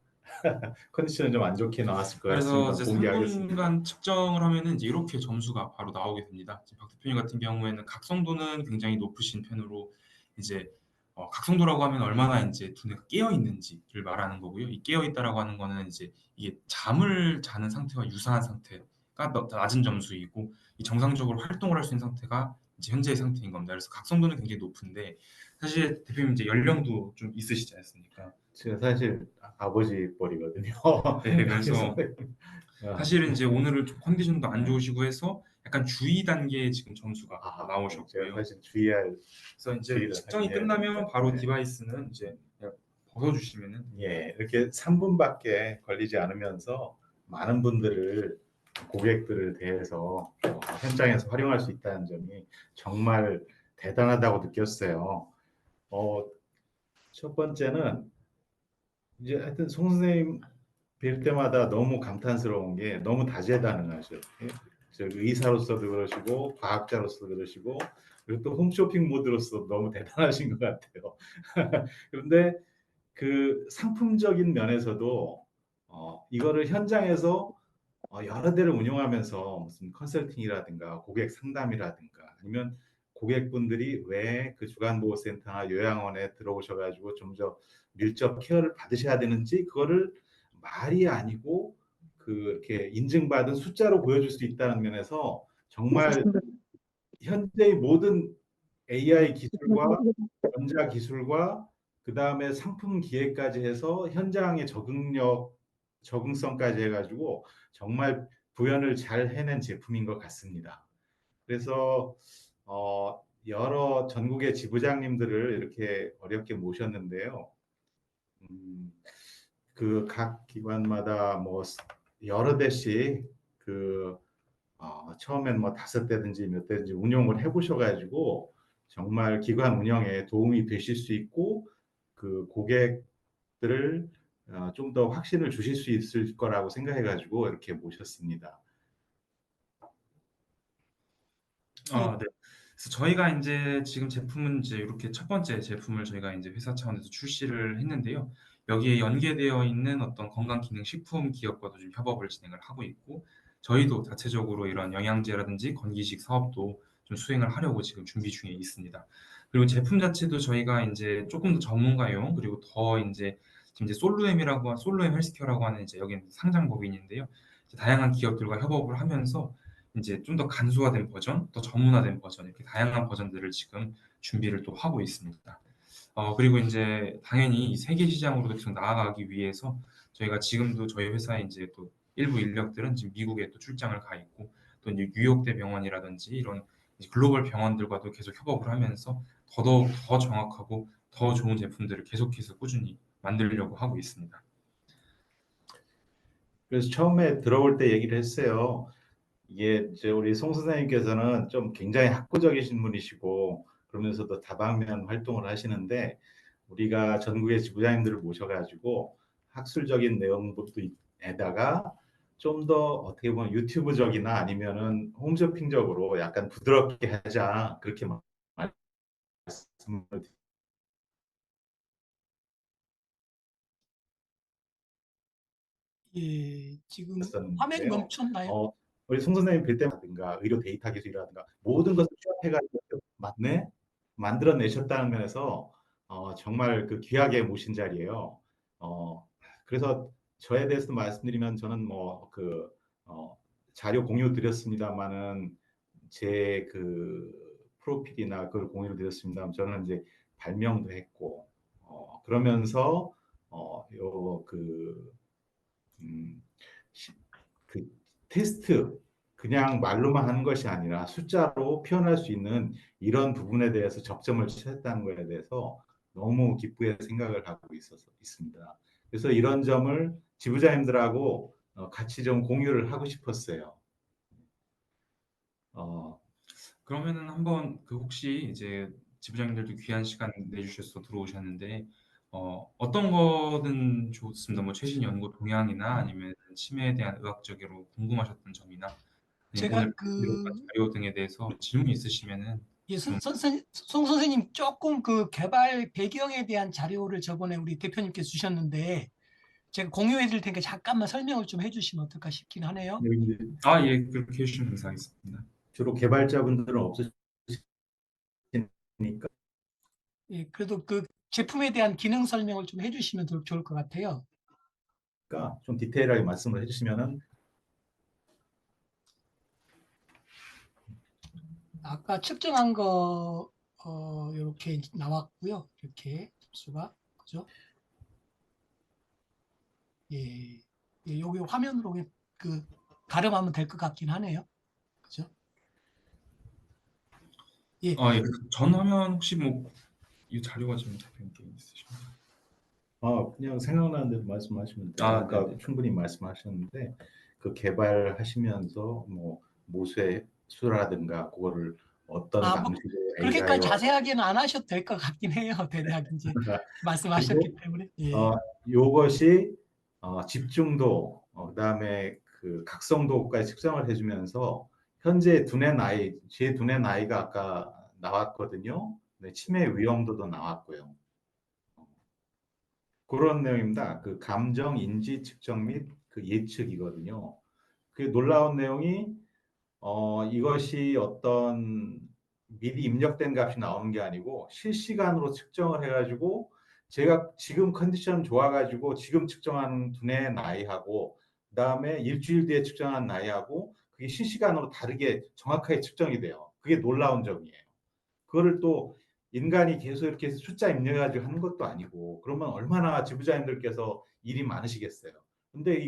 컨디션은 좀 안 좋게 나왔을 것 그래서 같습니다. 이제 공개하겠습니다. 3분간 측정을 하면은 이제 이렇게 점수가 바로 나오게 됩니다. 지금 박 대표님 같은 경우에는 각성도는 굉장히 높으신 편으로 이제 각성도라고 하면 얼마나 이제 두뇌가 깨어 있는지를 말하는 거고요. 이 깨어 있다라고 하는 거는 이제 이게 잠을 자는 상태와 유사한 상태가 낮은 점수이고 이 정상적으로 활동을 할 수 있는 상태가 이제 현재의 상태인 겁니다. 그래서 각성도는 굉장히 높은데 사실 대표님 이제 연령도 좀 있으시지 않습니까? 제가 사실 아버지 뻘이거든요. 네, 그래서 아, 사실은 이제 오늘은 좀 컨디션도 안 네. 좋으시고 해서 약간 주의 단계에 지금 점수가 제가 나오셨고요. 사실 주의할 그래서 이제 주의를 측정이 하긴 해야 끝나면 되는데, 바로 네. 디바이스는 이제 그냥 벗어주시면은 예, 이렇게 3분밖에 걸리지 않으면서 많은 분들을 고객들을 대해서 현장에서 활용할 수 있다는 점이 정말 대단하다고 느꼈어요. 어, 첫 번째는 이제 하여튼 송 선생님 뵐 때마다 너무 감탄스러운 게 너무 다재다능하죠. 예? 저 의사로서도 그러시고 과학자로서도 그러시고 그리고 또 홈쇼핑 모드로서 너무 대단하신 것 같아요. 그런데 그 상품적인 면에서도 이거를 현장에서 여러 대를 운영하면서 무슨 컨설팅이라든가 고객 상담이라든가 아니면 고객분들이 왜 그 주간보호센터나 요양원에 들어오셔가지고 좀 더 밀접 케어를 받으셔야 되는지 그거를 말이 아니고 이렇게 인증받은 숫자로 보여줄 수 있다는 면에서 정말 현재의 모든 AI 기술과 전자 기술과 그 다음에 상품 기획까지 해서 현장의 적응성까지 해가지고 정말 구현을 잘 해낸 제품인 것 같습니다. 그래서 여러 전국의 지부장님들을 이렇게 어렵게 모셨는데요. 그 각 기관마다 뭐 여러 대씩 처음엔 뭐 5대든지 몇 대든지 운용을 해보셔가지고 정말 기관 운영에 도움이 되실 수 있고 그 고객들을 좀 더 확신을 주실 수 있을 거라고 생각해가지고 이렇게 모셨습니다. 예, 네. 그래서 저희가 이제 지금 제품은 이제 이렇게 첫 번째 제품을 저희가 이제 회사 차원에서 출시를 했는데요. 여기에 연계되어 있는 어떤 건강기능식품 기업과도 좀 협업을 진행을 하고 있고, 저희도 자체적으로 이런 영양제라든지 건기식 사업도 좀 수행을 하려고 지금 준비 중에 있습니다. 그리고 제품 자체도 저희가 이제 조금 더 전문가용, 그리고 더 이제 지금 이제 솔로엠 헬스케어라고 하는 이제 여기는 상장 법인인데요. 이제 다양한 기업들과 협업을 하면서 이제 좀 더 간소화된 버전, 더 전문화된 버전, 이렇게 다양한 버전들을 지금 준비를 또 하고 있습니다. 그리고 이제 당연히 이 세계 시장으로도 계속 나아가기 위해서 저희가 지금도 저희 회사의 이제 또 일부 인력들은 지금 미국에 또 출장을 가 있고, 또 이제 뉴욕대 병원이라든지 이런 이제 글로벌 병원들과도 계속 협업을 하면서 더더욱 더 정확하고 더 좋은 제품들을 계속해서 꾸준히 만들려고 하고 있습니다. 그래서 처음에 들어올 때 얘기를 했어요. 이게 이제 우리 송 선생님께서는 좀 굉장히 학구적이신 분이시고 그러면서도 다방면 활동을 하시는데 우리가 전국의 지부장님들을 모셔가지고 학술적인 내용부터에다가 좀 더 어떻게 보면 유튜브적이나 아니면은 홈쇼핑적으로 약간 부드럽게 하자 그렇게 말씀을 예, 지금 화면이 드렸었는데요. 멈췄나요? 우리 송 선생님 뵐 때마다 의료 데이터 기술이라든가 모든 것을 취합해가지고 맞네 만들어내셨다는 면에서 정말 그 귀하게 모신 자리예요. 그래서 저에 대해서 말씀드리면 저는 자료 공유 드렸습니다만은 제 프로필이나 그걸 공유를 드렸습니다. 저는 이제 발명도 했고 그러면서 요 음, 그 테스트 그냥 말로만 하는 것이 아니라 숫자로 표현할 수 있는 이런 부분에 대해서 접점을 찾았다는 것에 대해서 너무 기쁘게 생각을 하고 있습니다. 그래서 이런 점을 지부장님들하고 같이 좀 공유를 하고 싶었어요. 어, 그러면은 한번 그 혹시 이제 지부장님들도 귀한 시간 내주셔서 들어오셨는데 어떤 거든 좋습니다. 뭐 최신 연구 동향이나 아니면 치매에 대한 의학적으로 궁금하셨던 점이나 아니면 제가 오늘 발표한 자료 등에 대해서 질문 있으시면은 예, 좀 송 선생님 조금 그 개발 배경에 대한 자료를 저번에 우리 대표님께서 주셨는데 제가 공유해 드릴 테니까 잠깐만 설명을 좀 해주시면 어떨까 싶긴 하네요. 이제 예, 그렇게 해주시면 감사하겠습니다. 주로 개발자분들은 없으시니까 예, 그래도 그 제품에 대한 기능 설명을 좀 해주시면 더 좋을 것 같아요. 좀 디테일하게 말씀을 해주시면은 아까 측정한 거 이렇게 나왔고요. 이렇게 수가 그죠? 예, 예, 여기 화면으로 그 가름하면 될 것 같긴 하네요. 그죠? 예, 예, 전 화면 혹시 뭐 이 자료가 지금 잡힌 게 있으신가요? 그냥 생각나는 대로 말씀하시면 돼요. 아까 네네. 충분히 말씀하셨는데 그 개발하시면서 뭐 모세 수라든가 그거를 어떤 뭐 방식으로 그렇게까지 AI와 자세하게는 안 하셔도 될 것 같긴 해요. 대략 이제 그리고 말씀하셨기 때문에. 어, 예. 요것이 집중도 그다음에 그 각성도까지 측정을 해주면서 현재 제 두뇌 나이가 아까 나왔거든요. 네, 치매 위험도도 나왔고요. 그런 내용입니다. 그 감정 인지 측정 및 그 예측이거든요. 그 놀라운 내용이 이것이 어떤 미리 입력된 값이 나오는 게 아니고 실시간으로 측정을 해가지고 제가 지금 컨디션 좋아가지고 지금 측정한 두뇌의 나이하고 그다음에 일주일 뒤에 측정한 나이하고 그게 실시간으로 다르게 정확하게 측정이 돼요. 그게 놀라운 점이에요. 그거를 또 인간이 계속 이렇게 숫자 입력해가지고 하는 것도 아니고 그러면 얼마나 지부장님들께서 일이 많으시겠어요. 근데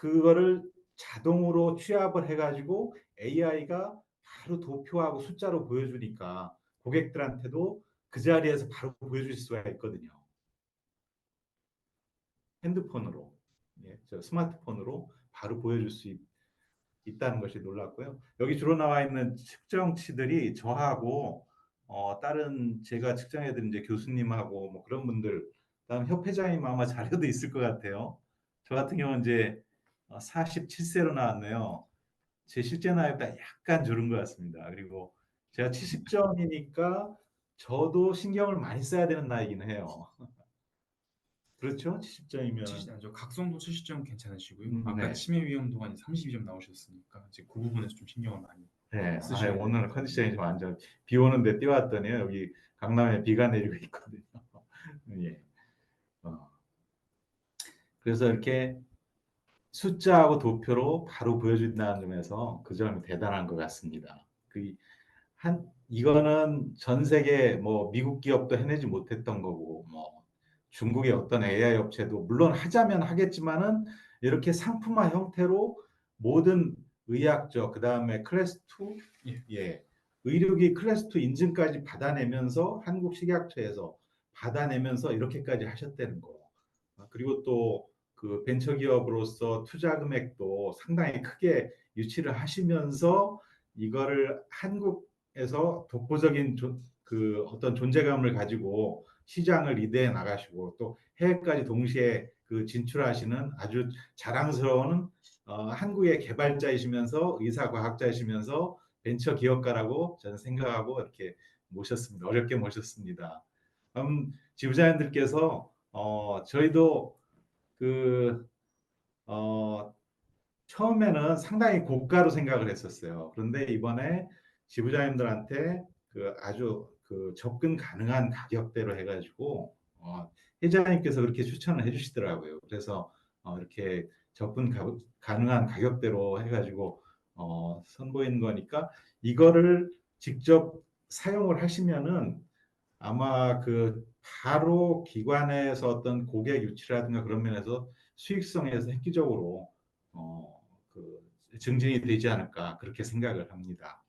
그거를 자동으로 취합을 해가지고 AI가 바로 도표하고 숫자로 보여주니까 고객들한테도 그 자리에서 바로 보여줄 수가 있거든요. 핸드폰으로, 예, 저 스마트폰으로 바로 보여줄 수 있다는 것이 놀랍고요. 여기 주로 나와 있는 측정치들이 저하고 다른 제가 측정해드린 이제 교수님하고 뭐 그런 분들, 다음 협회장님 아마 자료도 있을 것 같아요. 저 같은 경우는 이제 47세로 나왔네요. 제 실제 나이보다 약간 줄은 것 같습니다. 그리고 제가 70점이니까 저도 신경을 많이 써야 되는 나이긴 해요. 그렇죠? 70점이면. 아니죠. 각성도 70점 괜찮으시고요. 아까 네. 치매 위험도가 이제 32점 나오셨으니까 이제 그 부분에서 좀 신경을 많이 네, 쓰셔야 돼요. 오늘 컨디션이 좀 완전 비 오는데 뛰어왔더니요. 여기 강남에 비가 내리고 있거든요. 예. 어, 그래서 이렇게 숫자하고 도표로 바로 보여준다는 점에서 그 점이 대단한 것 같습니다. 이거는 전 세계 뭐 미국 기업도 해내지 못했던 거고 뭐 중국의 어떤 AI 업체도 물론 하자면 하겠지만은 이렇게 상품화 형태로 모든 의학적 그다음에 클래스 2 예. 예. 의료기 클래스 2 인증까지 받아내면서 한국 식약처에서 받아내면서 이렇게까지 하셨다는 거. 그리고 또 그 벤처기업으로서 투자 금액도 상당히 크게 유치를 하시면서 이거를 한국에서 독보적인 그 어떤 존재감을 가지고 시장을 리드해 나가시고 또 해외까지 동시에 그 진출하시는 아주 자랑스러운 한국의 개발자이시면서 의사 과학자이시면서 벤처 기업가라고 저는 생각하고 이렇게 모셨습니다. 어렵게 모셨습니다. 지부장님들께서 저희도 그 어, 처음에는 상당히 고가로 생각을 했었어요. 그런데 이번에 지부장님들한테 그 아주 그 접근 가능한 가격대로 해가지고 회장님께서 그렇게 추천을 해주시더라고요. 그래서 이렇게 가능한 가격대로 해가지고 선보이는 거니까 이거를 직접 사용을 하시면은 아마 그 바로 기관에서 어떤 고객 유치라든가 그런 면에서 수익성에서 획기적으로 그 증진이 되지 않을까 그렇게 생각을 합니다.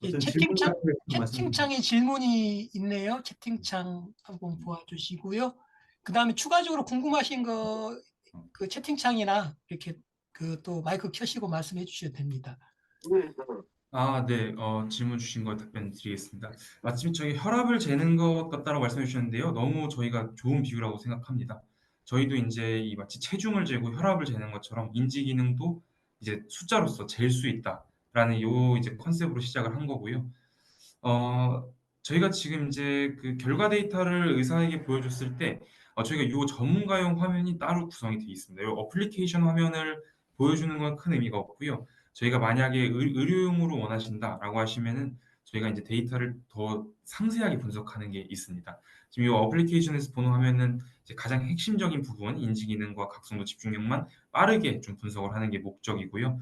예, 어떤 질문 같은 거 있으면 말씀 주세요. 채팅창에 질문이 있네요. 채팅창 한번 보아주시고요. 그 다음에 추가적으로 궁금하신 거 그 채팅창이나 이렇게 그 또 마이크 켜시고 말씀해 주셔도 됩니다. 네. 질문 주신 거 답변 드리겠습니다. 마침 저희 혈압을 재는 것 같다고 말씀해 주셨는데요. 너무 저희가 좋은 비유라고 생각합니다. 저희도 이제 이 마치 체중을 재고 혈압을 재는 것처럼 인지 기능도 이제 숫자로서 잴 수 있다라는 요 이제 컨셉으로 시작을 한 거고요. 어, 저희가 지금 이제 그 결과 데이터를 의사에게 보여줬을 때, 저희가 요 전문가용 화면이 따로 구성이 되어 있습니다. 요 어플리케이션 화면을 보여주는 건 큰 의미가 없고요. 저희가 만약에 의료용으로 원하신다라고 하시면은 저희가 이제 데이터를 더 상세하게 분석하는 게 있습니다. 지금 이 어플리케이션에서 보는 화면은 이제 가장 핵심적인 부분, 인지 기능과 각성도 집중력만 빠르게 좀 분석을 하는 게 목적이고요.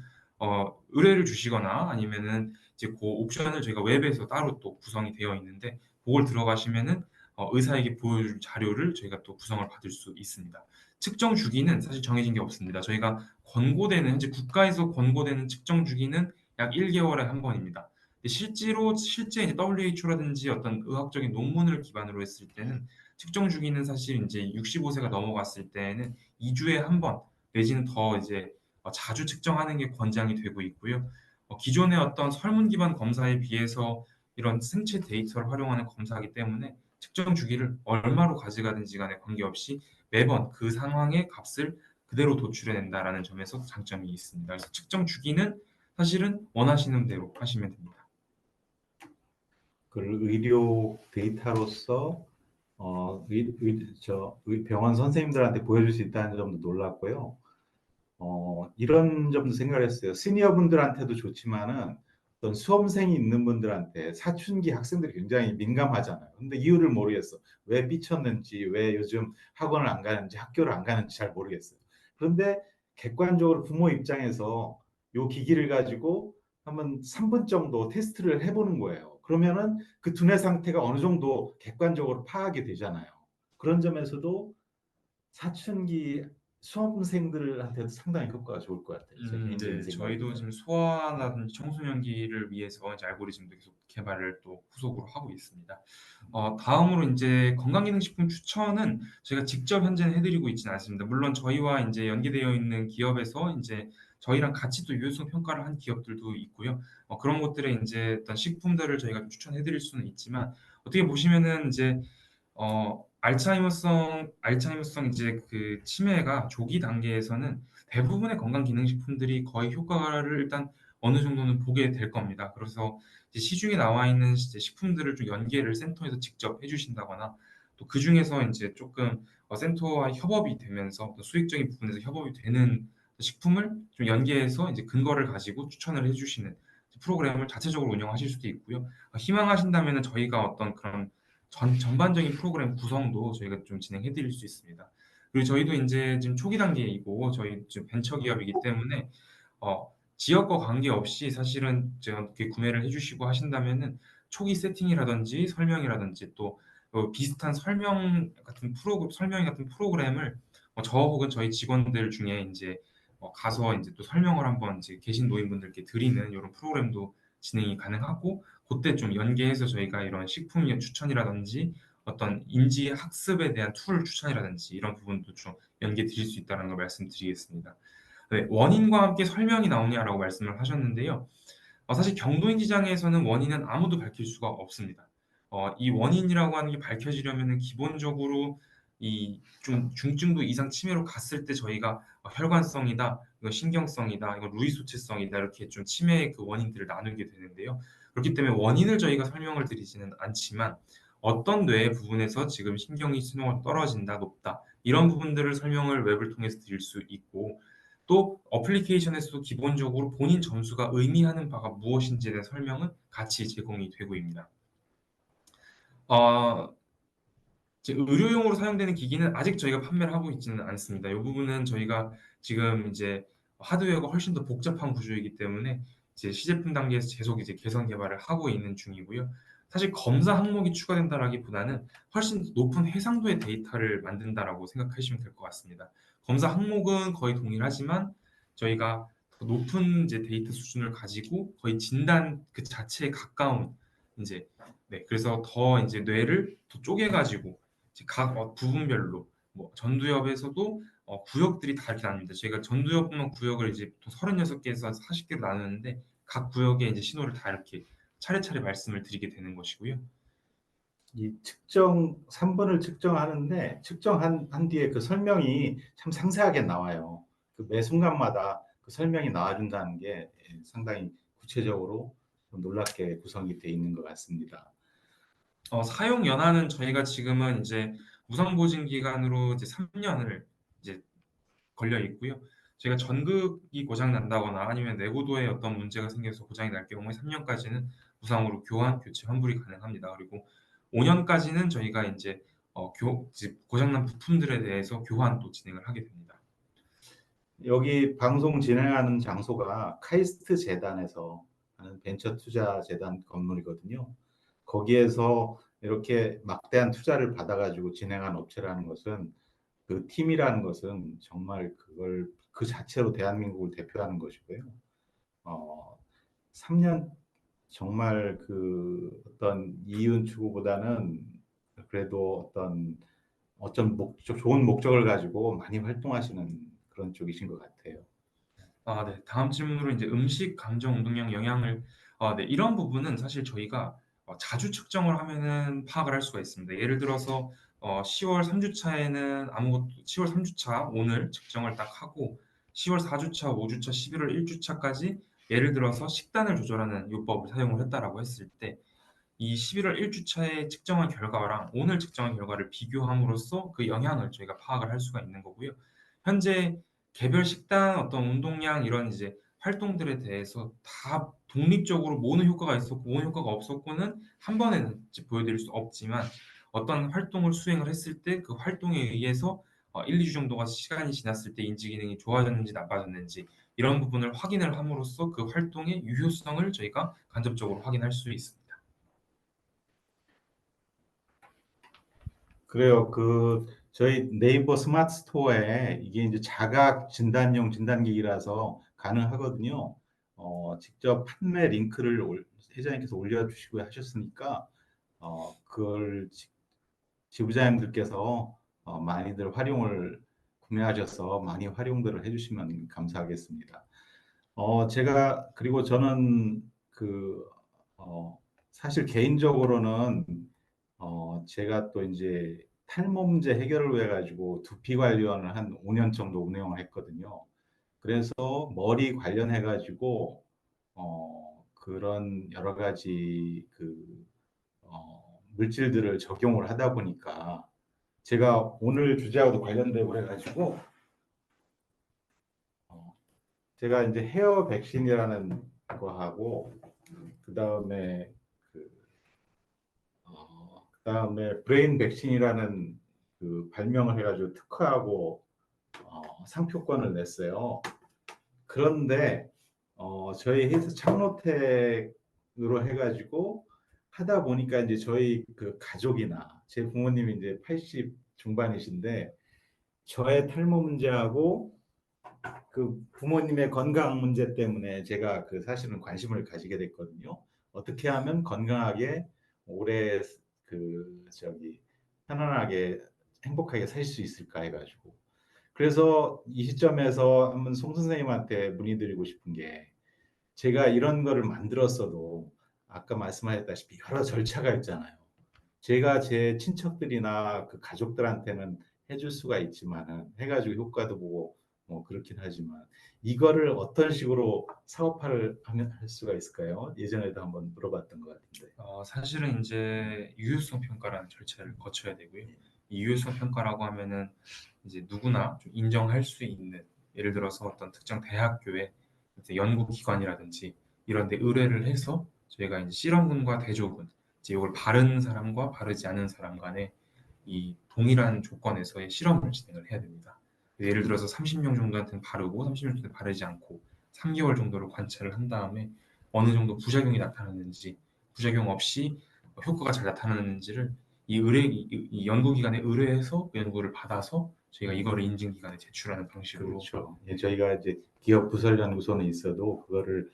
의뢰를 주시거나 아니면은 이제 그 옵션을 저희가 웹에서 따로 또 구성이 되어 있는데 그걸 들어가시면은 의사에게 보여줄 자료를 저희가 또 구성을 받을 수 있습니다. 측정 주기는 사실 정해진 게 없습니다. 저희가 권고되는 현재 국가에서 권고되는 측정 주기는 약 1개월에 한 번입니다. 실제 이제 WHO라든지 어떤 의학적인 논문을 기반으로 했을 때는 측정 주기는 사실 이제 65세가 넘어갔을 때는 2주에 한 번 내지는 더 이제 자주 측정하는 게 권장이 되고 있고요. 기존의 어떤 설문 기반 검사에 비해서 이런 생체 데이터를 활용하는 검사이기 때문에 측정 주기를 얼마로 가져가든지 간에 관계없이 매번 그 상황의 값을 그대로 도출해낸다라는 점에서 장점이 있습니다. 그래서 측정 주기는 사실은 원하시는 대로 하시면 됩니다. 그 의료 데이터로서 병원 선생님들한테 보여줄 수 있다는 점도 놀랐고요. 이런 점도 생각을 했어요. 시니어 분들한테도 좋지만은 어떤 수험생이 있는 분들한테 사춘기 학생들이 굉장히 민감하잖아요. 근데 이유를 모르겠어. 왜 삐쳤는지, 왜 요즘 학원을 안 가는지, 학교를 안 가는지 잘 모르겠어요. 그런데 객관적으로 부모 입장에서 요 기기를 가지고 한번 3분 정도 테스트를 해보는 거예요. 그러면은 그 두뇌 상태가 어느 정도 객관적으로 파악이 되잖아요. 그런 점에서도 사춘기 수험생들한테도 상당히 효과가 좋을 것 같아요. 제 개인적인 네, 저희도 생각입니다. 지금 소아라든지 청소년기를 위해서 이제 알고리즘도 계속 개발을 또 후속으로 하고 있습니다. 다음으로 이제 건강기능식품 추천은 저희가 직접 현재는 해드리고 있지는 않습니다. 물론 저희와 이제 연계되어 있는 기업에서 이제 저희랑 같이 또 유효성 평가를 한 기업들도 있고요. 그런 것들의 이제 어떤 식품들을 저희가 추천해드릴 수는 있지만 어떻게 보시면은 이제 알츠하이머성 이제 그 치매가 조기 단계에서는 대부분의 건강기능식품들이 거의 효과를 일단 어느 정도는 보게 될 겁니다. 그래서 이제 시중에 나와 있는 이제 식품들을 좀 연계를 센터에서 직접 해주신다거나 또 그중에서 이제 조금 센터와 협업이 되면서 또 수익적인 부분에서 협업이 되는 식품을 좀 연계해서 이제 근거를 가지고 추천을 해주시는 프로그램을 자체적으로 운영하실 수도 있고요. 희망하신다면 저희가 어떤 그런 전반적인 프로그램 구성도 저희가 좀 진행해 드릴 수 있습니다. 그리고 저희도 이제 지금 초기 단계이고 저희 지금 벤처 기업이기 때문에 지역과 관계없이 사실은 제가 이렇게 구매를 해주시고 하신다면은 초기 세팅이라든지 설명이라든지 또 비슷한 설명 같은 프로그램을 저 혹은 저희 직원들 중에 이제 가서 이제 또 설명을 한번 이제 계신 노인분들께 드리는 이런 프로그램도 진행이 가능하고 그때 좀 연계해서 저희가 이런 식품 추천이라든지 어떤 인지 학습에 대한 툴 추천이라든지 이런 부분도 좀 연계 드릴 수 있다는 걸 말씀드리겠습니다. 네, 원인과 함께 설명이 나오냐라고 말씀을 하셨는데요. 사실 경도인 지장에서는 원인은 아무도 밝힐 수가 없습니다. 이 원인이라고 하는 게 밝혀지려면은 기본적으로 이 좀 중증도 이상 치매로 갔을 때 저희가 혈관성이다, 이거 신경성이다, 이거 루이소체성이다 이렇게 좀 치매의 그 원인들을 나누게 되는데요. 그렇기 때문에 원인을 저희가 설명을 드리지는 않지만 어떤 뇌의 부분에서 지금 신경이 신호가 떨어진다, 높다 이런 부분들을 설명을 웹을 통해서 드릴 수 있고 또 어플리케이션에서도 기본적으로 본인 점수가 의미하는 바가 무엇인지에 대한 설명은 같이 제공이 되고 있습니다. 어, 이제 의료용으로 사용되는 기기는 아직 저희가 판매를 하고 있지는 않습니다. 이 부분은 저희가 지금 이제 하드웨어가 훨씬 더 복잡한 구조이기 때문에 이제 시제품 단계에서 계속 이제 개선 개발을 하고 있는 중이고요. 사실 검사 항목이 추가된다라기보다는 훨씬 더 높은 해상도의 데이터를 만든다라고 생각하시면 될 것 같습니다. 검사 항목은 거의 동일하지만 저희가 더 높은 이제 데이터 수준을 가지고 거의 진단 그 자체에 가까운 이제 네, 그래서 더 이제 뇌를 더 쪼개가지고 이제 각 부분별로 뭐 전두엽에서도 구역들이 다 이렇게 나뉩니다. 저희가 전두엽만 구역을 이제 보통 36개에서 40개로 나누는데 각 구역에 이제 신호를 다 이렇게 차례차례 말씀을 드리게 되는 것이고요. 이 측정 3번을 측정하는데 측정한 한 뒤에 그 설명이 참 상세하게 나와요. 그 매 순간마다 그 설명이 나와준다는 게 상당히 구체적으로 좀 놀랍게 구성이 돼 있는 것 같습니다. 사용 연한은 저희가 지금은 이제 무상 보증 기간으로 이제 3년을 이제 걸려 있고요. 제가 전극이 고장 난다거나 아니면 내구도에 어떤 문제가 생겨서 고장이 날 경우에 3년까지는 무상으로 교환, 교체, 환불이 가능합니다. 그리고 5년까지는 저희가 이제 고장난 부품들에 대해서 교환도 진행을 하게 됩니다. 여기 방송 진행하는 장소가 카이스트 재단에서 하는 벤처 투자 재단 건물이거든요. 거기에서 이렇게 막대한 투자를 받아가지고 진행한 업체라는 것은 그 팀이라는 것은 정말 그걸 그 자체로 대한민국을 대표하는 것이고요. 어, 3년 정말 그 어떤 이윤 추구보다는 그래도 어떤 좋은 목적을 가지고 많이 활동하시는 그런 쪽이신 것 같아요. 네. 다음 질문으로 이제 음식, 감정, 운동량, 영향을 네. 이런 부분은 사실 저희가 자주 측정을 하면은 파악을 할 수가 있습니다. 예를 들어서 10월 3주차에는 10월 3주차 오늘 측정을 딱 하고 10월 4주차, 5주차, 11월 1주차까지 예를 들어서 식단을 조절하는 요법을 사용을 했다라고 했을 때 이 11월 1주차에 측정한 결과랑 오늘 측정한 결과를 비교함으로써 그 영향을 저희가 파악을 할 수가 있는 거고요. 현재 개별 식단, 어떤 운동량 이런 이제 활동들에 대해서 다 독립적으로 뭐는 효과가 있었고 뭐는 효과가 없었고는 한 번에는 이제 보여드릴 수 없지만 어떤 활동을 수행을 했을 때 그 활동에 의해서 1-2주 정도가 시간이 지났을 때 인지 기능이 좋아졌는지 나빠졌는지 이런 부분을 확인을 함으로써 그 활동의 유효성을 저희가 간접적으로 확인할 수 있습니다. 그래요. 그 저희 네이버 스마트 스토어에 이게 이제 자각 진단용 진단기기라서 가능하거든요. 직접 판매 링크를 회장님께서 올려주시고 하셨으니까 그걸 지부장님들께서 많이들 활용을 구매하셔서 많이 활용들을 해주시면 감사하겠습니다. 제가 그리고 저는 그 사실 개인적으로는 제가 또 이제 탈모 문제 해결을 위해 가지고 두피 관련을 한 5년 정도 운영을 했거든요. 그래서 머리 관련해 가지고 그런 여러 가지 물질들을 적용을 하다 보니까 제가 오늘 주제하고도 관련되고 그래가지고 제가 이제 헤어 백신이라는 거하고 그다음에 그다음에 브레인 백신이라는 발명을 해가지고 특허하고 상표권을 냈어요. 그런데 저희 회사 창로택으로 해가지고 하다 보니까 이제 저희 그 가족이나 제 부모님이 이제 80 중반이신데 저의 탈모 문제하고 그 부모님의 건강 문제 때문에 제가 그 사실은 관심을 가지게 됐거든요. 어떻게 하면 건강하게 오래 편안하게 행복하게 살 수 있을까 해가지고 그래서 이 시점에서 한번 송 선생님한테 문의드리고 싶은 게 제가 이런 거를 만들었어도 아까 말씀하셨다시피 여러 절차가 있잖아요. 제가 제 친척들이나 그 가족들한테는 해줄 수가 있지만은 해가지고 효과도 보고 뭐 그렇긴 하지만 이거를 어떤 식으로 사업화를 하면 할 수가 있을까요? 예전에도 한번 물어봤던 것 같은데. 사실은 이제 유효성 평가라는 절차를 거쳐야 되고요. 이 유효성 평가라고 하면은 이제 누구나 좀 인정할 수 있는 예를 들어서 어떤 특정 대학교의 이제 연구기관이라든지 이런 데 의뢰를 해서 저희가 이제 실험군과 대조군 이제 이걸 바른 사람과 바르지 않은 사람 간에 이 동일한 조건에서의 실험을 진행을 해야 됩니다. 예를 들어서 30명 정도한테는 바르고 30명 정도는 바르지 않고 3개월 정도를 관찰을 한 다음에 어느 정도 부작용이 나타났는지 부작용 없이 효과가 잘 나타나는지를 이 연구기관에 의뢰해서 그 연구를 받아서 저희가 이거를 인증기관에 제출하는 방식으로 그렇죠. 예, 저희가 이제 기업 부설 연구소는 있어도 그거를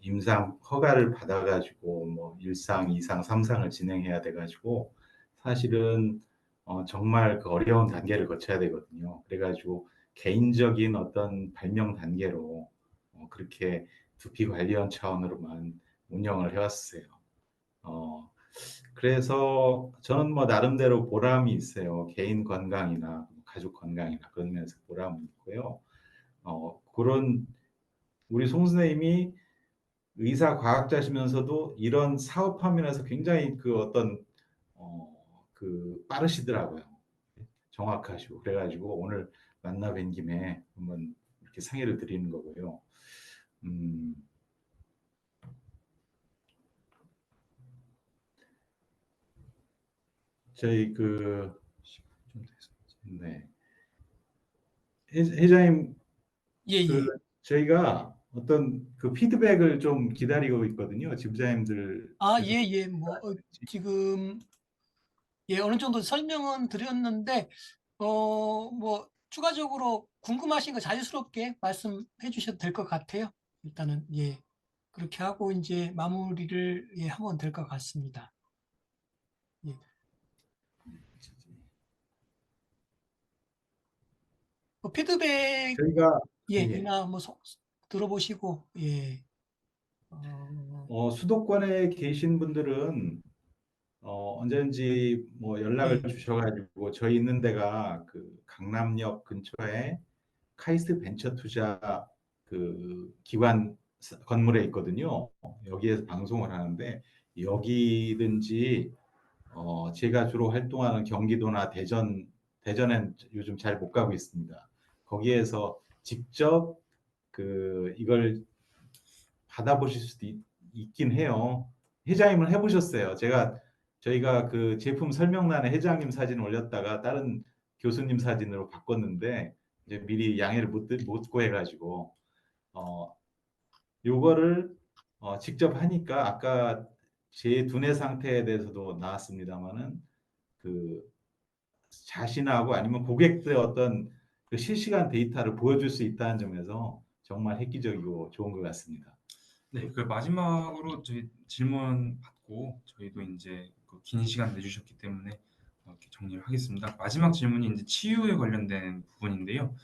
임상 허가를 받아가지고 뭐 1상, 2상, 3상을 진행해야 돼가지고 사실은 정말 그 어려운 단계를 거쳐야 되거든요. 그래가지고 개인적인 어떤 발명 단계로 그렇게 두피 관리원 차원으로만 운영을 해왔어요. 어, 그래서 저는 뭐 나름대로 보람이 있어요. 개인 건강이나 가족 건강이나 그런 면에서 보람이 있고요. 그런 우리 송 선생님이 의사 과학자시면서도 이런 사업화 면에서 굉장히 그 어떤 빠르시더라고요. 정확하시고 그래가지고 오늘 만나 뵌 김에 한번 이렇게 상의를 드리는 거고요. 음, 저희 좀 돼서 네. 회장님 예, 예. 저희가 어떤 그 피드백을 좀 기다리고 있거든요. 아, 지부장님들께서 예, 예. 뭐 지금 어느 정도 설명은 드렸는데 뭐 추가적으로 궁금하신 거 자유스럽게 말씀해 주셔도 될 것 같아요. 일단은 그렇게 하고 이제 마무리를 하면 될 것 같습니다. 예. 뭐 피드백 저희가 예. 이나 뭐 들어보시고 어, 수도권에 계신 분들은 언제든지 뭐 연락을 예. 주셔가지고 저희 있는 데가 그 강남역 근처에 카이스트 벤처 투자 그 기관 건물에 있거든요. 여기에서 방송을 하는데 여기든지 제가 주로 활동하는 경기도나 대전엔 요즘 잘 못 가고 있습니다. 거기에서 직접 이걸 받아보실 수도 있긴 해요. 회장님은 해보셨어요. 저희가 그 제품 설명란에 회장님 사진 올렸다가 다른 교수님 사진으로 바꿨는데 이제 미리 양해를 묻고 해가지고 요거를 직접 하니까 아까 제 두뇌 상태에 대해서도 나왔습니다만은 그 자신하고 아니면 고객들의 어떤 그 실시간 데이터를 보여줄 수 있다는 점에서 정말 획기적이고 좋은 것 같습니다. 네, 그 마지막으로 저희 질문 받고 저희도 이제 긴 시간 내주셨기 때문에 이렇게 정리를 하겠습니다. 마지막 질문이 이제 치유에 관련된 부분인데요.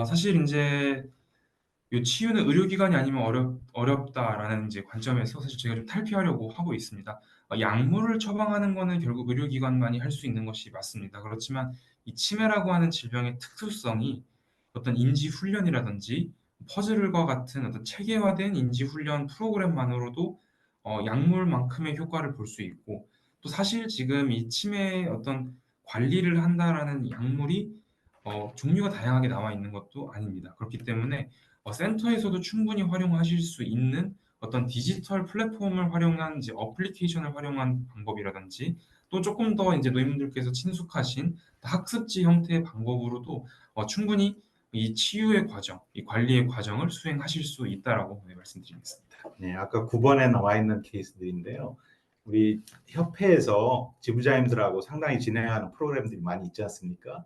사실 이제 이 치유는 의료기관이 아니면 어렵다라는 이제 관점에서 사실 저희가 좀 탈피하려고 하고 있습니다. 약물을 처방하는 거는 결국 의료기관만이 할 수 있는 것이 맞습니다. 그렇지만 이 치매라고 하는 질병의 특수성이 어떤 인지 훈련이라든지 퍼즐과 같은 어떤 체계화된 인지 훈련 프로그램만으로도 약물만큼의 효과를 볼 수 있고 또 사실 지금 이 치매의 어떤 관리를 한다라는 약물이 종류가 다양하게 나와 있는 것도 아닙니다. 그렇기 때문에 센터에서도 충분히 활용하실 수 있는 어떤 디지털 플랫폼을 활용한 이제 어플리케이션을 활용한 방법이라든지 또 조금 더 이제 노인분들께서 친숙하신 학습지 형태의 방법으로도 충분히 이 치유의 과정, 이 관리의 과정을 수행하실 수 있다라고 말씀드리겠습니다. 네, 아까 9번에 나와 있는 케이스들인데요. 우리 협회에서 지부장님들하고 상당히 진행하는 프로그램들이 많이 있지 않습니까?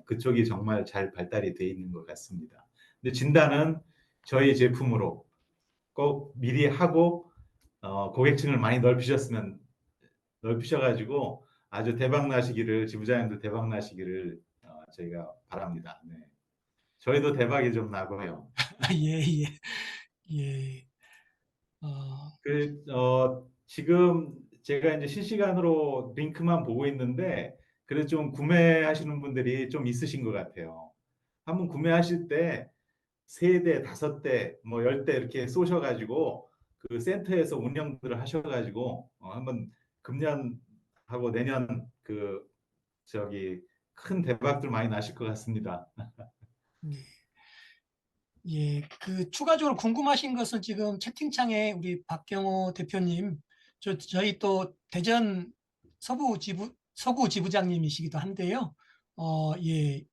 그쪽이 정말 잘 발달이 돼 있는 것 같습니다. 근데 진단은 저희 제품으로 꼭 미리 하고 고객층을 많이 넓히셔가지고 아주 대박 나시기를 지부장님도 대박 나시기를 저희가 바랍니다. 네. 저희도 대박이 좀 나고요. 예, 예, 예. 어, 지금 제가 이제 실시간으로 링크만 보고 있는데, 그래도 좀 구매하시는 분들이 좀 있으신 것 같아요. 한번 구매하실 때, 3대, 5대, 뭐 10대 이렇게 쏘셔가지고, 그 센터에서 운영들을 하셔가지고, 한번 금년하고 내년 큰 대박들 많이 나실 것 같습니다. 예. 예, 추가적으로 궁금하신 것은 지금 채팅창에 우리 박경호 대표님, 저희 또 대전 서구 지부장님이시기도 한데요. 예,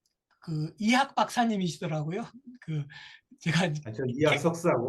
이학 박사님이시더라고요. 제가 저 이학 석사고,